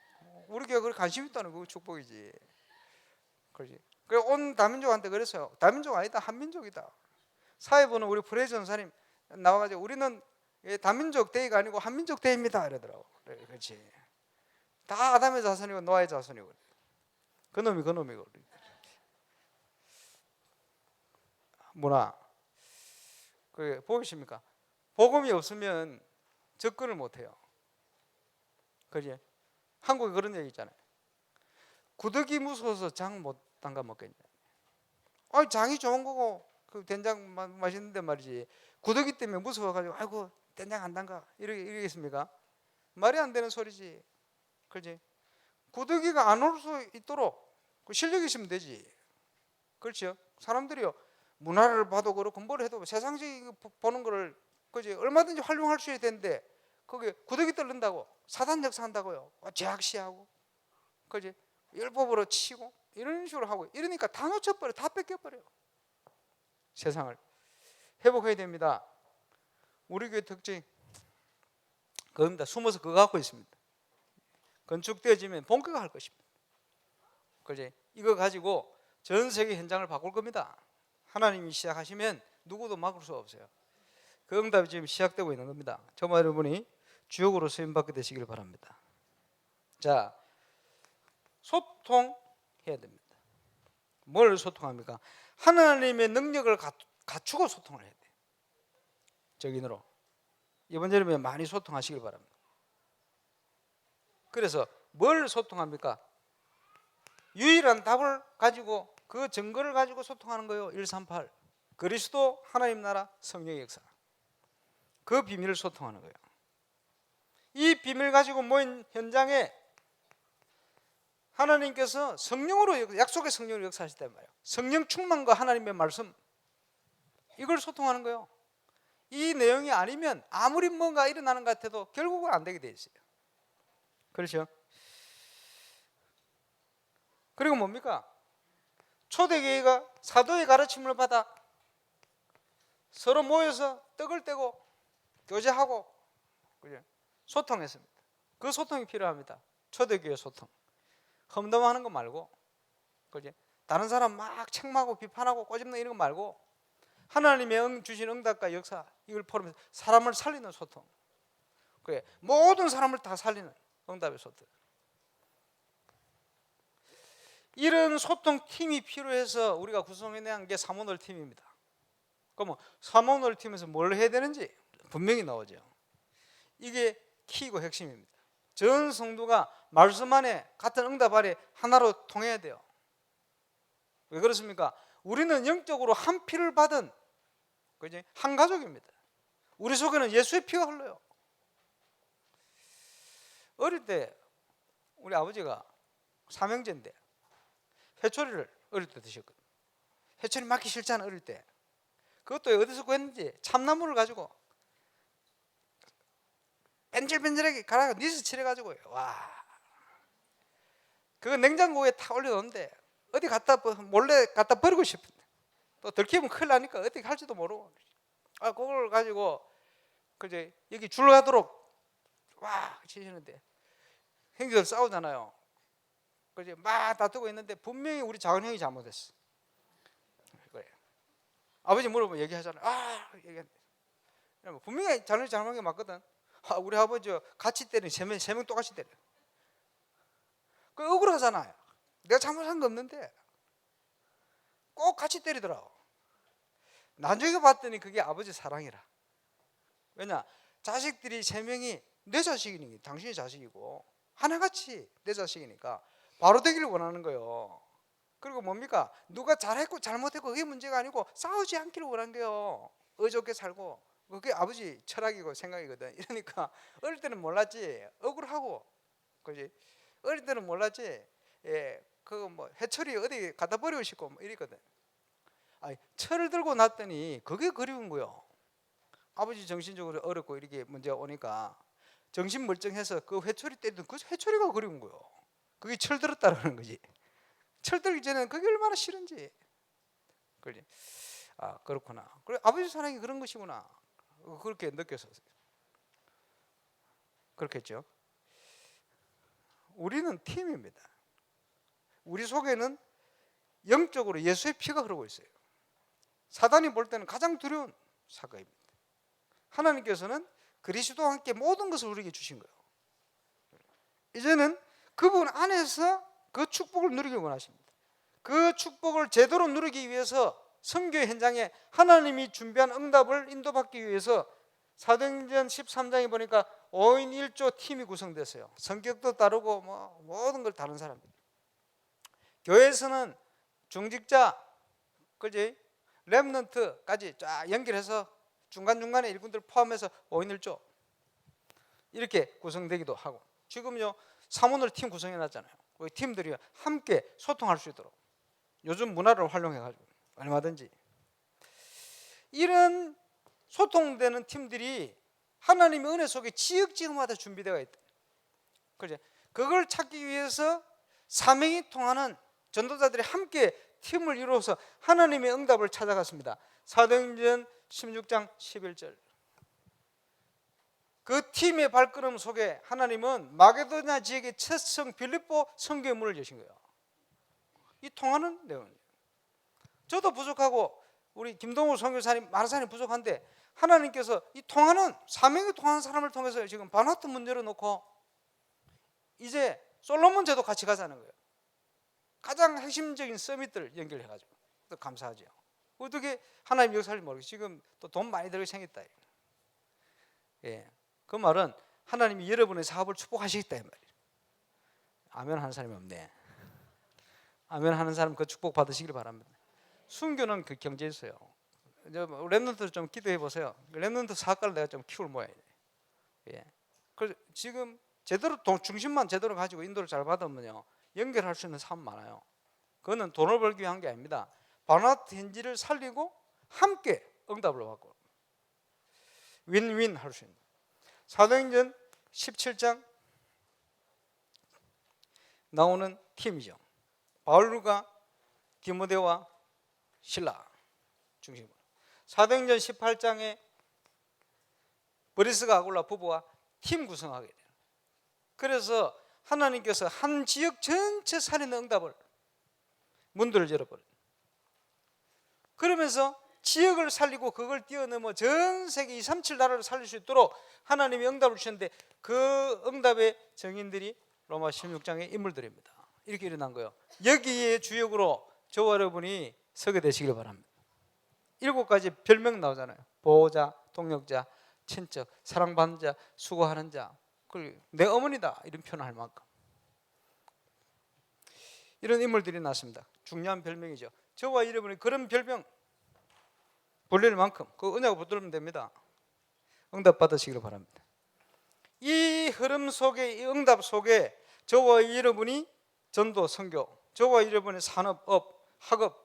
우리 교회가 그렇게 관심 있다는 거 축복이지. 그렇지. 그래 온 다민족한테 그랬어요. 다민족 아니다, 한민족이다. 사회부는 우리 프레이 전사님 나와가지고 우리는 다민족 대회가 아니고 한민족 대회입니다 이러더라고. 그렇지. 다 아담의 자손이고 노아의 자손이고. 그놈이고. 문화. 그 보이십니까? 복음이 없으면 접근을 못해요. 그지? 한국에 그런 얘기 있잖아요. 구더기 무서워서 장 못 담가 먹겠냐. 장이 좋은 거고 그 된장 맛있는데 말이지. 구더기 때문에 무서워가지고 아이고 된장 안 담가 이러겠습니까? 말이 안 되는 소리지. 그렇지? 구더기가 안 올 수 있도록 실력이 있으면 되지. 그렇죠? 사람들이요 문화를 봐도 그렇고 뭘 해도 세상적인 보는 거를 그지 얼마든지 활용할 수 있어야 되는데 거기에 구더기 뚫는다고 사단 역사한다고요. 제약시하고 그지 율법으로 치고 이런 식으로 하고 이러니까 다 놓쳐버려, 다 뺏겨버려. 세상을 회복해야 됩니다. 우리 교회 특징 그겁니다. 숨어서 그거 갖고 있습니다. 건축되어지면 본격화할 것입니다. 그지? 이거 가지고 전 세계 현장을 바꿀 겁니다. 하나님이 시작하시면 누구도 막을 수 없어요. 그 응답이 지금 시작되고 있는 겁니다. 저와 여러분이 주역으로 쓰임받게 되시길 바랍니다. 자, 소통해야 됩니다. 뭘 소통합니까? 하나님의 능력을 갖추고 소통을 해야 돼요. 적인으로 이번 여름에 많이 소통하시길 바랍니다. 그래서 뭘 소통합니까? 유일한 답을 가지고 그 증거를 가지고 소통하는 거예요. 138 그리스도 하나님 나라 성령의 역사, 그 비밀을 소통하는 거예요. 이 비밀 가지고 모인 현장에 하나님께서 성령으로, 약속의 성령으로 역사하셨단 말이에요. 성령 충만과 하나님의 말씀, 이걸 소통하는 거예요. 이 내용이 아니면 아무리 뭔가 일어나는 것 같아도 결국은 안 되게 돼 있어요. 그렇죠? 그리고 뭡니까? 초대교회가 사도의 가르침을 받아 서로 모여서 떡을 떼고 교제하고 소통했습니다. 그 소통이 필요합니다. 초대교회 소통. 험담하는 거 말고, 그지? 다른 사람 막 책망하고 비판하고 꼬집는 이런 거 말고, 하나님의 주신 응답과 역사, 이걸 포함해서 사람을 살리는 소통. 그래, 모든 사람을 다 살리는 응답의 소통. 이런 소통 팀이 필요해서 우리가 구성해낸 게 사모놀 팀입니다. 그러면 사모놀 팀에서 뭘 해야 되는지 분명히 나오죠. 이게 키이고 핵심입니다. 전 성도가 말씀 안에, 같은 응답 아래 하나로 통해야 돼요. 왜 그렇습니까? 우리는 영적으로 한 피를 받은 한 가족입니다. 우리 속에는 예수의 피가 흘러요. 어릴 때 우리 아버지가 삼형제인데 회초리를 어릴 때 드셨거든요. 회초리 맞기 싫잖아, 어릴 때. 그것도 어디서 구했는지 참나무를 가지고 벤질벤질하게 갈아가 니스 칠해가지고, 와, 그거 냉장고에 다 올려놓는데 어디 갖다 몰래 갖다 버리고 싶은데 또 들키면 큰일 나니까 어떻게 할지도 모르고, 그걸 가지고 그제 여기 줄가도록 와 치시는데 형제들 싸우잖아요. 그제 막 다투고 있는데 분명히 우리 작은 형이 잘못했어. 그래. 아버지 물어보면 얘기하잖아요. 얘기한대. 분명히 잘못한 게 맞거든. 우리 아버지 같이 때리는 세 명 똑같이 때려. 그 억울하잖아요. 내가 잘못한 거 없는데 꼭 같이 때리더라고. 나중에 봤더니 그게 아버지 사랑이라. 왜냐, 자식들이 세 명이 내 자식이니 당신의 자식이고 하나같이 내 자식이니까 바로 되기를 원하는 거예요. 그리고 뭡니까? 누가 잘했고 잘못했고 그게 문제가 아니고 싸우지 않기를 원한 거예요. 의좋게 살고. 그게 아버지 철학이고 생각이거든. 이러니까 어릴 때는 몰랐지. 억울하고, 그지? 어릴 때는 몰랐지. 그거 뭐 해철이 어디 갖다 버리고 싶고 뭐 이랬거든. 철을 들고 났더니 그게 그리운 거요. 아버지 정신적으로 어렵고 이렇게 문제가 오니까 정신 멀쩡해서 그 회초리 때리던 그 회초리가 그리운 거요. 그게 철 들었다라는 거지. 철 들기 전에는 그게 얼마나 싫은지. 그지? 그렇구나. 그래, 아버지 사랑이 그런 것이구나. 그렇게 느꼈었어요. 그렇겠죠. 우리는 팀입니다. 우리 속에는 영적으로 예수의 피가 흐르고 있어요. 사단이 볼 때는 가장 두려운 사건입니다. 하나님께서는 그리스도와 함께 모든 것을 우리에게 주신 거예요. 이제는 그분 안에서 그 축복을 누리길 원하십니다. 그 축복을 제대로 누리기 위해서 선교 현장에 하나님이 준비한 응답을 인도받기 위해서 사도행전 13장에 보니까 5인 1조 팀이 구성됐어요. 성격도 다르고 뭐 모든 걸 다른 사람들. 교회에서는 중직자, 그지? 렘넌트까지 쫙 연결해서 중간중간에 일꾼들 포함해서 5인 1조 이렇게 구성되기도 하고, 지금요 사모놀 팀 구성해놨잖아요. 우리 팀들이 함께 소통할 수 있도록 요즘 문화를 활용해가지고 얼마든지 이런 소통되는 팀들이 하나님의 은혜 속에 지역지역마다 준비되어 있다. 그죠? 그걸 찾기 위해서 사명이 통하는 전도자들이 함께 팀을 이루어서 하나님의 응답을 찾아갔습니다. 사도행전 16장 11절. 그 팀의 발걸음 속에 하나님은 마게도냐 지역의 첫 성 빌립보 선교의 문을 여신 거예요. 이 통하는 내용이에요. 저도 부족하고 우리 김동우 선교사님 많은 사람이 부족한데 하나님께서 이 통하는 사명이 통하는 사람을 통해서 지금 바나트 문 열어놓고 이제 솔로몬 제도 같이 가자는 거예요. 가장 핵심적인 서밋들 연결해가지고 또 감사하죠. 어떻게 하나님 역사를 모르겠어요. 지금 또 돈 많이 들게 생겼다. 예, 그 말은 하나님이 여러분의 사업을 축복하시겠다 이 말이에요. 아멘 하는 사람이 없네. 아멘 하는 사람 그 축복 받으시길 바랍니다. 순교는 그 경제에 있어요. 랩런트 좀 기도해 보세요. 랩런트 사학과를 내가 좀 키울 모양이에요. 예. 그래서 지금 제대로 중심만 제대로 가지고 인도를 잘 받으면요 연결할 수 있는 사업 많아요. 그거는 돈을 벌기 위한 게 아닙니다. 바나트 현지를 살리고 함께 응답을 받고 윈윈 할 수 있는. 사도행전 17장 나오는 팀이죠. 바울과 디모데와 실라 중심으로. 사도행전 18장에 브리스가 아굴라 부부와 팀 구성하게 돼요. 그래서 하나님께서 한 지역 전체 살리는 응답을 문들을 열어버려요. 그러면서 지역을 살리고 그걸 뛰어넘어 전 세계 237 나라를 살릴 수 있도록 하나님이 응답을 주셨는데 그 응답의 정인들이 로마 16장의 인물들입니다. 이렇게 일어난 거예요. 여기에 주역으로 저와 여러분이 서게 되시길 바랍니다. 7가지 별명 나오잖아요. 보호자, 동력자, 친척, 사랑받는 자, 수고하는 자, 그리고 내 어머니다 이런 표현을 할 만큼 이런 인물들이 났습니다. 중요한 별명이죠. 저와 여러분이 그런 별명 불릴 만큼 그 은혜가 붙들면 됩니다. 응답 받으시기를 바랍니다. 이 흐름 속에, 이 응답 속에 저와 여러분이 전도, 선교, 저와 여러분의 산업업, 학업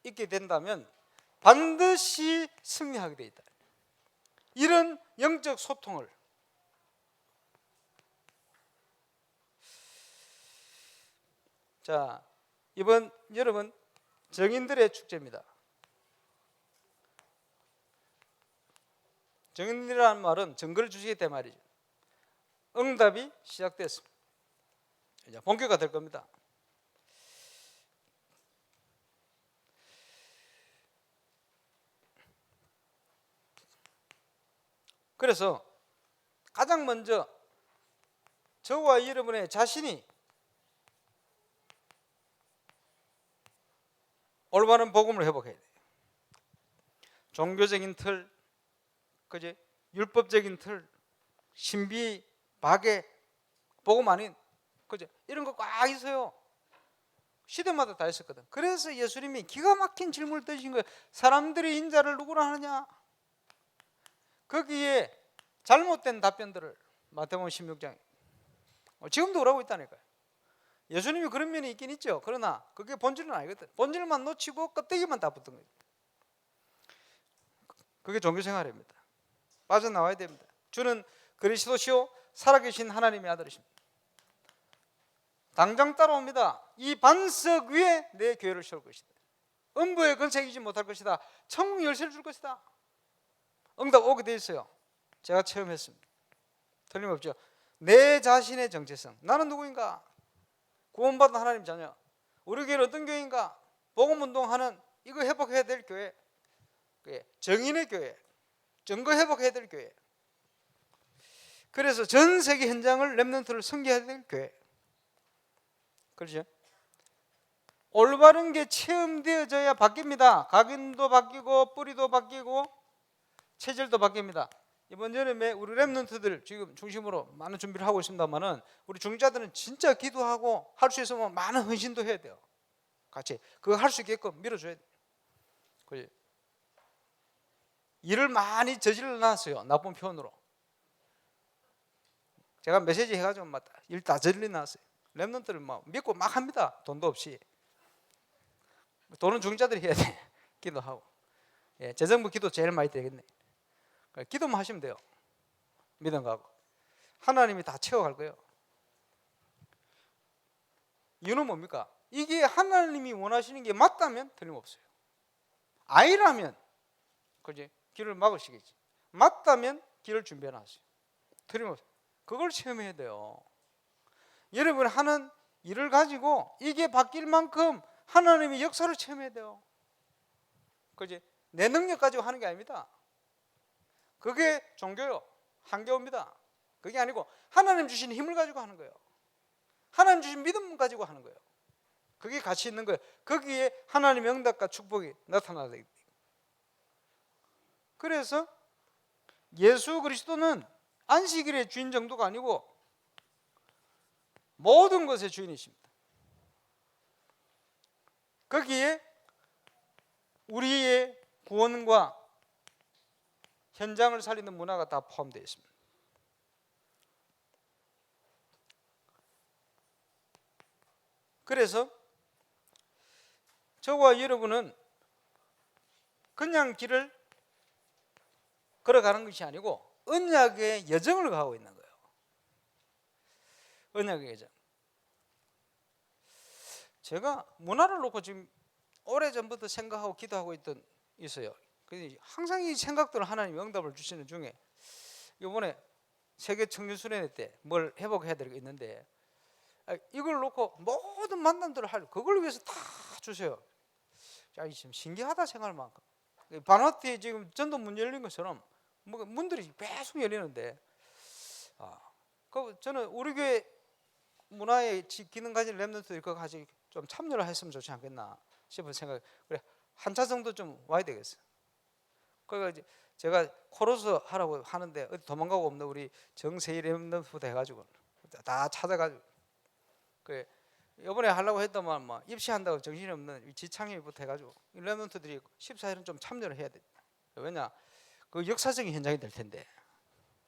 있게 된다면 반드시 승리하게 되어 있다. 이런 영적 소통을 자, 이번 여러분 정인들의 축제입니다. 정인이라는 말은 증거를 주시겠다 말이죠. 응답이 시작됐습니다. 이제 본격화 될 겁니다. 그래서 가장 먼저 저와 여러분의 자신이 올바른 복음을 회복해야 돼요. 종교적인 틀, 그지? 율법적인 틀, 신비, 박애, 복음 아닌, 그죠? 이런 거 꽉 있어요. 시대마다 다 있었거든. 그래서 예수님이 기가 막힌 질문을 던진 거예요. 사람들이 인자를 누구라 하느냐? 거기에 잘못된 답변들을 마태복음 16장에 지금도 그러고 있다니까요. 예수님이 그런 면이 있긴 있죠. 그러나 그게 본질은 아니거든. 본질만 놓치고 껍데기만 다 붙은 거죠. 그게 종교생활입니다. 빠져나와야 됩니다. 주는 그리스도시요 살아계신 하나님의 아들이십니다. 당장 따라옵니다. 이 반석 위에 내 교회를 세울 것이다. 음부의 건세이지 못할 것이다. 천국 열쇠를 줄 것이다. 응답 오게 돼 있어요. 제가 체험했습니다. 틀림없죠. 내 자신의 정체성. 나는 누구인가? 구원받은 하나님 자녀. 우리 교회는 어떤 교회인가? 복음운동하는 이거 회복해야 될 교회. 정인의 교회. 증거 회복해야 될 교회. 그래서 전 세계 현장을 렘넌트를 섬겨야 될 교회. 그렇죠? 올바른 게 체험되어져야 바뀝니다. 각인도 바뀌고 뿌리도 바뀌고 체질도 바뀝니다. 이번 여름에 우리 렘넌트들 지금 중심으로 많은 준비를 하고 있습니다만은 우리 중자들은 진짜 기도하고 할 수 있으면 많은 헌신도 해야 돼요. 같이 그거 할 수 있게끔 밀어줘야 돼요. 그렇죠? 일을 많이 저질러 놨어요. 나쁜 표현으로. 제가 메시지 해가지고 막 일 다 저질러 놨어요. 렘넌트를 막 믿고 막 합니다. 돈도 없이. 돈은 중자들이 해야 돼. 기도하고. 예, 재정부 기도 제일 많이 되겠네. 기도만 하시면 돼요. 믿음 가고. 하나님이 다 채워갈 거예요. 이유는 뭡니까? 이게 하나님이 원하시는 게 맞다면 틀림없어요. 아니라면 그지? 길을 막으시겠지. 맞다면 길을 준비해 놨어요. 틀림없어요. 그걸 체험해야 돼요. 여러분 하는 일을 가지고 이게 바뀔 만큼 하나님의 역사를 체험해야 돼요. 그지? 내 능력 가지고 하는 게 아닙니다. 그게 종교요. 한교입니다. 그게 아니고 하나님 주신 힘을 가지고 하는 거예요. 하나님 주신 믿음 가지고 하는 거예요. 그게 가치 있는 거예요. 거기에 하나님의 응답과 축복이 나타나야 됩니다. 그래서 예수 그리스도는 안식일의 주인 정도가 아니고 모든 것의 주인이십니다. 거기에 우리의 구원과 현장을 살리는 문화가 다 포함되어 있습니다. 그래서 저와 여러분은 그냥 길을 걸어가는 것이 아니고 언약의 여정을 가고 있는 거예요. 언약의 여정. 제가 문화를 놓고 지금 오래전부터 생각하고 기도하고 있어요. 항상 이 생각들을 하나님이 응답을 주시는 중에 이번에 세계 청년수련회 때 뭘 회복해야 될 게 있는데 이걸 놓고 모든 만남들을 그걸 위해서 다 주세요. 자, 지금 신기하다 생각할 만큼 바나티에 지금 전도 문 열린 것처럼 문들이 계속 열리는데 저는 우리 교회 문화에 기능 가진 렘넌트들이 그거 같이 좀 참여를 했으면 좋지 않겠나 싶은 생각. 그래 한 차 정도 좀 와야 되겠어요. 그러니까 이제 제가 코러스 하라고 하는데 어디 도망가고 없는 우리 정세희 렘넌트부터 해가지고 다 찾아가지고 그 이번에 하려고 했더만 뭐 입시한다고 정신없는 지창희부터 해가지고 렘넌트들이 14일은 좀 참여를 해야 돼. 왜냐 그 역사적인 현장이 될 텐데,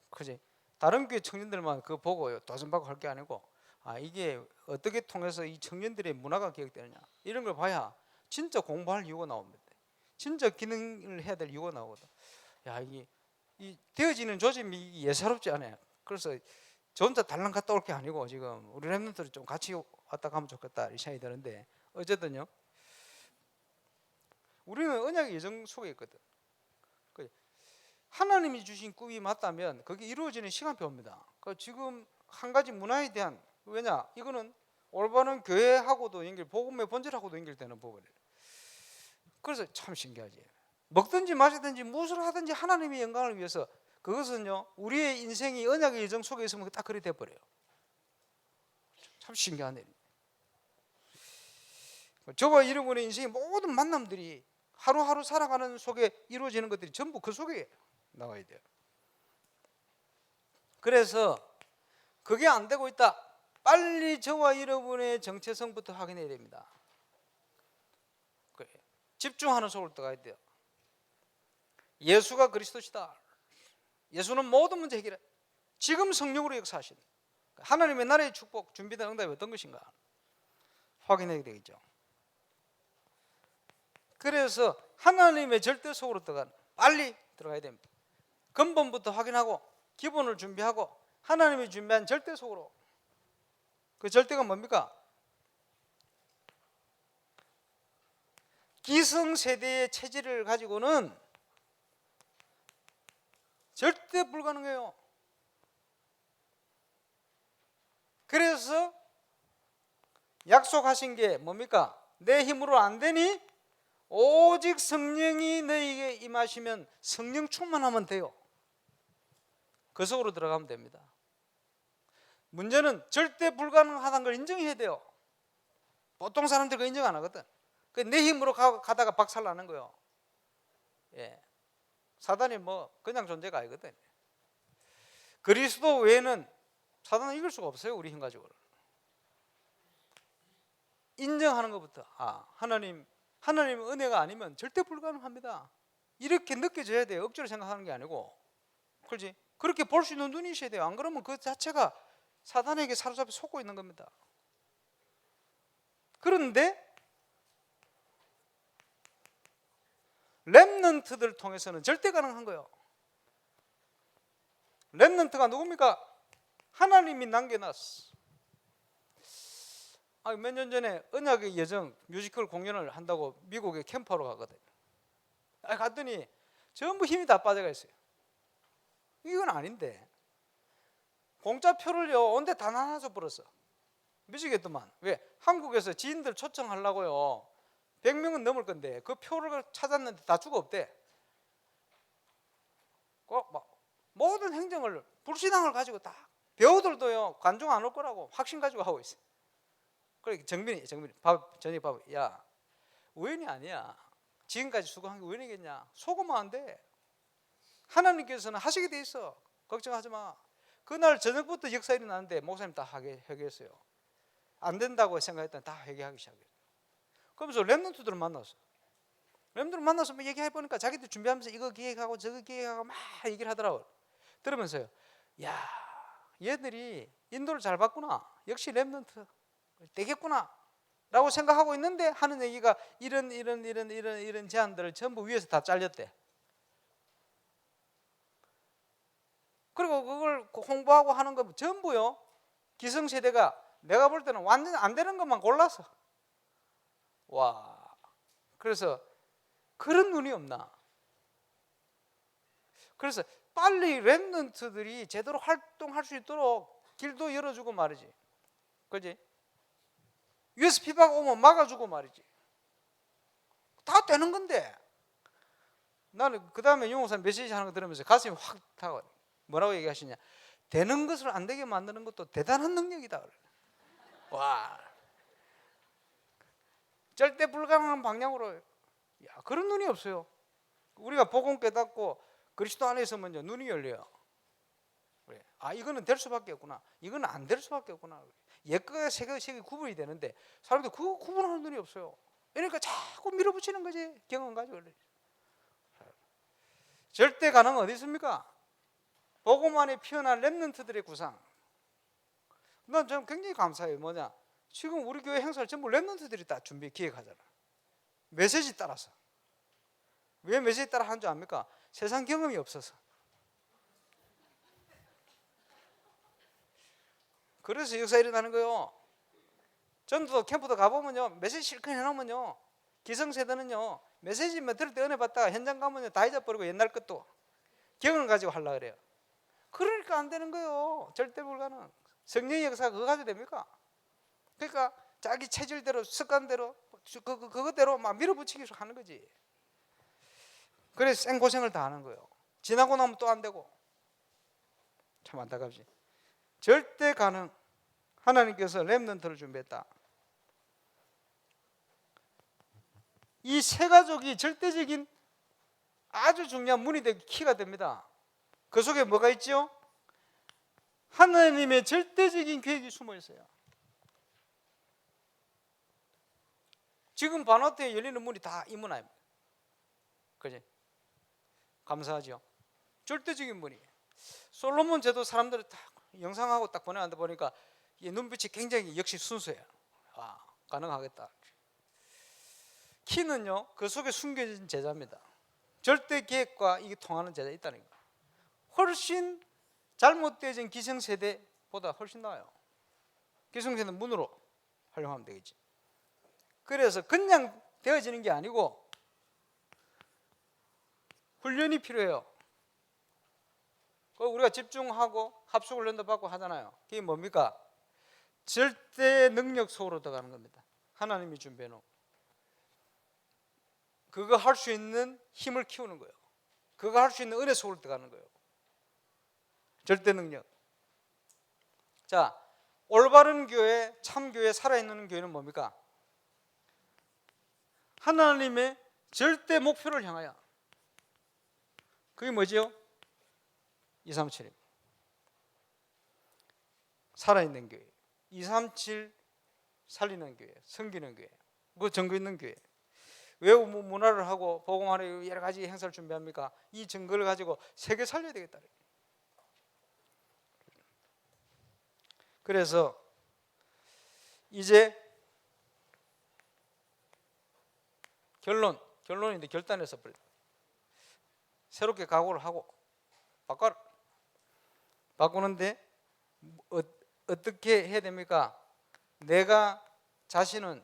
그지? 다른 교회 청년들만 그거 보고 도전받고 할 게 아니고 이게 어떻게 통해서 이 청년들의 문화가 기억되느냐 이런 걸 봐야 진짜 공부할 이유가 나옵니다. 진짜 기능을 해야 될 이유가 나오거든. 야, 이 되어지는 조짐이 예사롭지 않아요. 그래서 저 혼자 달랑 갔다 올 게 아니고 지금 우리 렘넌트들이 좀 같이 왔다 가면 좋겠다 이 생각이 드는데, 어쨌든요 우리는 언약의 여정 속에 있거든. 하나님이 주신 꿈이 맞다면 그게 이루어지는 시간표입니다. 지금 한 가지 문화에 대한, 왜냐 이거는 올바른 교회하고도 복음의 본질하고도 연결되는 부분이에요. 그래서 참 신기하지. 먹든지 마시든지 무엇을 하든지 하나님의 영광을 위해서, 그것은요 우리의 인생이 언약의 여정 속에 있으면 딱 그리 돼버려요. 참 신기한 일이에요. 저와 여러분의 인생의 모든 만남들이 하루하루 살아가는 속에 이루어지는 것들이 전부 그 속에 나와야 돼요. 그래서 그게 안 되고 있다, 빨리 저와 여러분의 정체성부터 확인해야 됩니다. 그래. 집중하는 속으로 들어가야 돼요. 예수가 그리스도시다. 예수는 모든 문제 해결해. 지금 성령으로 역사하시는 하나님의 나라의 축복, 준비된 응답이 어떤 것인가 확인해야 되겠죠. 그래서 하나님의 절대 속으로 빨리 들어가야 됩니다. 근본부터 확인하고 기본을 준비하고 하나님이 준비한 절대 속으로. 그 절대가 뭡니까? 기성세대의 체질을 가지고는 절대 불가능해요. 그래서 약속하신 게 뭡니까? 내 힘으로 안 되니 오직 성령이 너희에게 임하시면 성령 충만하면 돼요. 그 속으로 들어가면 됩니다. 문제는 절대 불가능하다는 걸 인정해야 돼요. 보통 사람들 그거 인정 안 하거든. 내 힘으로 가다가 박살나는 거예요. 예. 사단이 그냥 존재가 아니거든. 그리스도 외에는 사단은 이길 수가 없어요. 우리 힘 가지고는. 인정하는 것부터 하나님 은혜가 아니면 절대 불가능합니다. 이렇게 느껴져야 돼요. 억지로 생각하는 게 아니고. 그렇지? 그렇게 볼 수 있는 눈이 있어야 돼요. 안 그러면 그 자체가 사단에게 사로잡혀 속고 있는 겁니다. 그런데 렘넌트들 통해서는 절대 가능한 거예요. 렘넌트가 누굽니까? 하나님이 남겨놨어. 몇 년 전에 언약의 여정 뮤지컬 공연을 한다고 미국에 캠프하러 가거든. 갔더니 전부 힘이 다 빠져가 있어요. 이건 아닌데 공짜 표를요 온데 다 나눠줘 버렸어. 미치겠더만. 왜? 한국에서 지인들 초청하려고요 100명은 넘을 건데 그 표를 찾았는데 다 죽어 없대. 모든 행정을 불신앙을 가지고 다, 배우들도요 관중 안 올 거라고 확신 가지고 하고 있어. 그래 정민이 저녁 밥, 야 우연이 아니야. 지금까지 수고한 게 우연이겠냐? 속으면 안 돼. 하나님께서는 하시게 돼 있어. 걱정하지 마. 그날 저녁부터 역사 일어나는데 목사님 다 회개했어요. 안 된다고 생각했더니 다 회개하기 시작해요. 그러면서 렘넌트들을 만났어. 렘넌트를 만나서 뭐 얘기해 보니까 자기들 준비하면서 이거 기획하고 저거 기획하고 막 얘기를 하더라고요. 들으면서요, 야, 얘들이 인도를 잘 봤구나. 역시 렘넌트 되겠구나 라고 생각하고 있는데 하는 얘기가 이런 제안들을 전부 위에서 다 잘렸대. 그리고 그걸 홍보하고 하는 거 전부요, 기성세대가 내가 볼 때는 완전 안 되는 것만 골라서. 와, 그래서 그런 눈이 없나. 그래서 빨리 렘넌트들이 제대로 활동할 수 있도록 길도 열어주고 말이지, 그지? USP박 오면 막아주고 말이지. 다 되는 건데. 나는 그 다음에 용 목사님 메시지 하는 거 들으면서 가슴이 확 타고, 뭐라고 얘기하시냐, 되는 것을 안 되게 만드는 것도 대단한 능력이다. 와, 절대 불가능한 방향으로. 야, 그런 눈이 없어요. 우리가 복음 깨닫고 그리스도 안에 있으면 눈이 열려요. 그래. 아, 이거는 될 수밖에 없구나, 이거는 안 될 수밖에 없구나. 옛거가 새거 구분이 되는데 사람들이 그거 구분하는 눈이 없어요. 그러니까 자꾸 밀어붙이는 거지, 경험 가지고. 절대 가능은 어디 있습니까? 복음 안에 피어난 렘넌트들의 구상. 난 좀 굉장히 감사해요. 뭐냐, 지금 우리 교회 행사를 전부 렘넌트들이 다 준비 기획하잖아. 메시지 따라서. 왜 메시지 따라 하는 줄 압니까? 세상 경험이 없어서. 그래서 역사 일어나는 거예요. 전도 캠프도 가보면요, 메시지 실컷 해놓으면요, 기성세대는요 메시지만 들을 때 은혜 받다가 현장 가면요 다 잊어버리고 옛날 것도 경험 가지고 하려고 그래요. 그러니까 안 되는 거예요. 절대 불가능. 성령의 역사가 그거 가지고 됩니까? 그러니까 자기 체질대로 습관대로 그것대로 막 밀어붙이기 하는 거지. 그래서 생고생을 다 하는 거예요. 지나고 나면 또 안 되고. 참 안타깝지. 절대 가능. 하나님께서 렘넌트를 준비했다. 이 세 가족이 절대적인 아주 중요한 문이 되기 키가 됩니다. 그 속에 뭐가 있죠? 하나님의 절대적인 계획이 숨어 있어요. 지금 바나트에 열리는 문이 다 이 문 아닙니까? 그지? 감사하죠. 절대적인 문이. 솔로몬 제도 사람들이 다 영상하고 딱 보내는데 보니까 이 눈빛이 굉장히 역시 순수해요. 아, 가능하겠다. 키는요, 그 속에 숨겨진 제자입니다. 절대 계획과 이게 통하는 제자 있다는 거예요. 훨씬 잘못되어진 기성세대보다 훨씬 나아요. 기성세대는 문으로 활용하면 되겠지. 그래서 그냥 되어지는 게 아니고 훈련이 필요해요. 우리가 집중하고 합숙훈련도 받고 하잖아요. 그게 뭡니까? 절대 능력 속으로 들어가는 겁니다. 하나님이 준비해 놓은 그거 할 수 있는 힘을 키우는 거예요. 그거 할 수 있는 은혜 속으로 들어가는 거예요. 절대 능력. 자, 올바른 교회, 참교회, 살아있는 교회는 뭡니까? 하나님의 절대 목표를 향하여. 그게 뭐지요? 237입니다. 살아있는 교회. 237 살리는 교회, 섬기는 교회, 그 증거 있는 교회. 왜 문화를 하고 복음하는 여러 가지 행사를 준비합니까? 이 증거를 가지고 세계 살려야 되겠다. 그래서 이제 결론인데 결단해서 새롭게 각오를 하고 바꾸는데 어떻게 해야 됩니까? 내가 자신은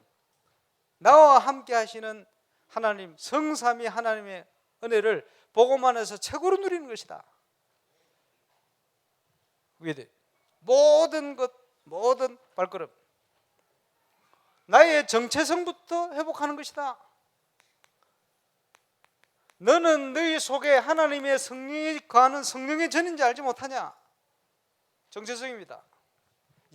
나와 함께 하시는 하나님 성삼위 하나님의 은혜를 복음 안에서 최고로 누리는 것이다. 모든 것, 모든 발걸음 나의 정체성부터 회복하는 것이다. 너는 너희 속에 하나님의 성령이 거하는 성령의 전인지 알지 못하냐? 정체성입니다.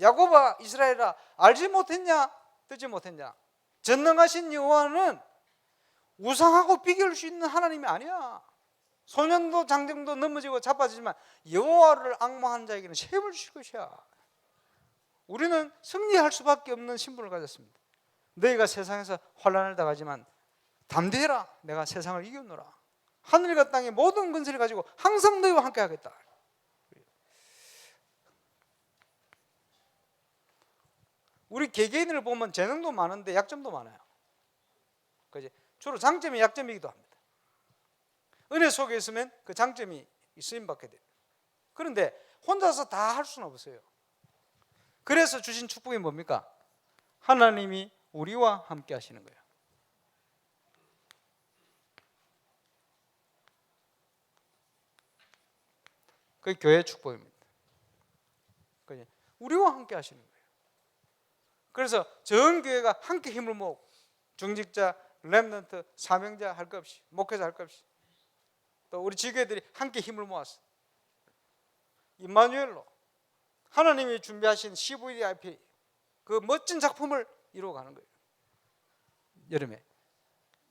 야곱아 이스라엘아 알지 못했냐? 듣지 못했냐? 전능하신 여호와는 우상하고 비교할 수 있는 하나님이 아니야. 소년도 장정도 넘어지고 자빠지지만 여호와를 앙망하는 자에게는 세움을 주실 것이야. 우리는 승리할 수밖에 없는 신분을 가졌습니다. 너희가 세상에서 환난을 당하지만 담대해라. 내가 세상을 이겼노라. 하늘과 땅의 모든 권세를 가지고 항상 너희와 함께 하겠다. 우리 개개인을 보면 재능도 많은데 약점도 많아요. 그지? 주로 장점이 약점이기도 합니다. 은혜 속에 있으면 그 장점이 쓰임받게 돼요. 그런데 혼자서 다 할 수는 없어요. 그래서 주신 축복이 뭡니까? 하나님이 우리와 함께 하시는 거예요. 그게 교회의 축복입니다. 그지? 우리와 함께 하시는 거예요. 그래서 전 교회가 함께 힘을 모으고 중직자, 렘넌트, 사명자 할 것 없이, 목회자 할 것 없이, 또 우리 지교회들이 함께 힘을 모았어. 임마누엘로 하나님이 준비하신 CVDIP 그 멋진 작품을 이루어가는 거예요. 여름에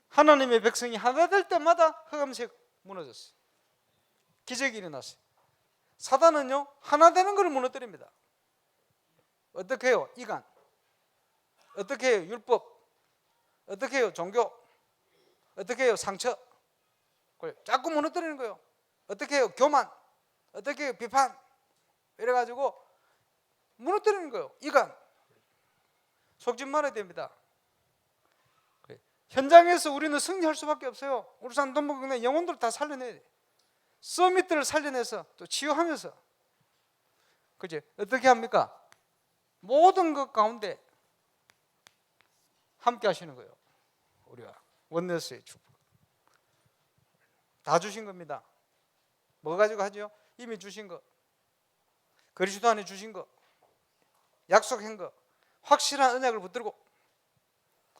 하나님의 백성이 하나 될 때마다 흑암색 무너졌어요. 기적이 일어났어요. 사단은요 하나 되는 걸 무너뜨립니다. 어떻게 해요? 이간. 어떻게 해요? 율법. 어떻게 해요? 종교. 어떻게 해요? 상처. 자꾸 무너뜨리는 거예요. 어떻게 해요? 교만. 어떻게 해요? 비판. 이래가지고 무너뜨리는 거예요. 이간. 속지 말아야 됩니다. 현장에서 우리는 승리할 수밖에 없어요. 울산 동북경내 영혼들 다 살려내야 돼. 서밋들을 살려내서 또 치유하면서, 그죠? 어떻게 합니까? 모든 것 가운데 함께 하시는 거예요. 우리가 원네스의 축복 다 주신 겁니다. 뭐 가지고 하죠? 이미 주신 거, 그리스도 안에 주신 거, 약속한 거, 확실한 언약을 붙들고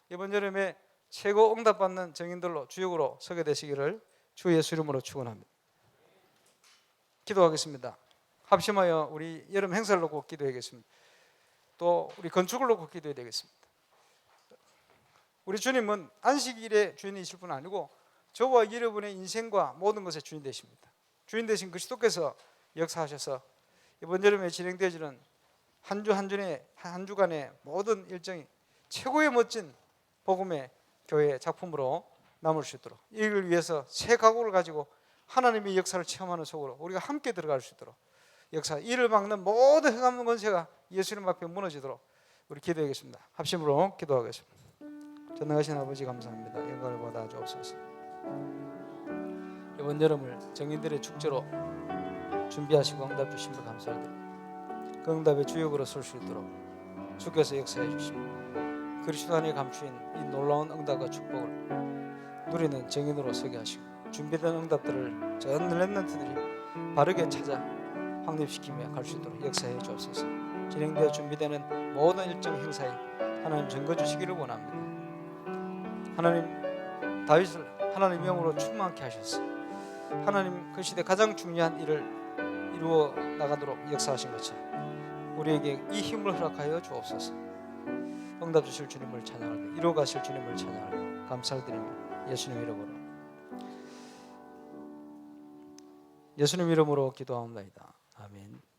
이번 여름에 최고 응답받는 증인들로 주역으로 서게 되시기를 주 예수 이름으로 축원합니다. 기도하겠습니다. 합심하여 우리 여름 행사를 놓고 기도하겠습니다. 또 우리 건축을 놓고 기도해야 되겠습니다. 우리 주님은 안식일의 주인이실 뿐 아니고 저와 여러분의 인생과 모든 것의 주인 되십니다. 주인 되신 그리스도께서 역사하셔서 이번 여름에 진행되어지는 한 주 한 주간의 모든 일정이 최고의 멋진 복음의 교회 작품으로 남을 수 있도록, 이를 위해서 새 각오를 가지고 하나님의 역사를 체험하는 속으로 우리가 함께 들어갈 수 있도록, 역사 이를 막는 모든 흑암 권세가 예수님 앞에 무너지도록 우리 기도하겠습니다. 합심으로 기도하겠습니다. 전능하신 아버지 감사합니다. 영광을 받아 주옵소서. 이번 여름을 정인들의 축제로 준비하시고 응답 주신 것 감사드립니다. 그 응답의 주역으로 설 수 있도록 주께서 역사해 주십니다. 그리스도 안에 감추인 이 놀라운 응답과 축복을 누리는 정인으로 서게 하시고 준비된 응답들을 전 렘넌트들이 바르게 찾아 확립시키며 갈 수 있도록 역사해 주옵소서. 진행되어 준비되는 모든 일정 행사에 하나님 증거 주시기를 원합니다. 하나님 다윗을 하나님 영으로 충만케 하셔서 하나님 그 시대 가장 중요한 일을 이루어 나가도록 역사하신 것처럼 우리에게 이 힘을 허락하여 주옵소서. 응답 주실 주님을 찬양하며 이루어 가실 주님을 찬양하며 감사를 드리며 예수님 이름으로 기도합니다. 아멘.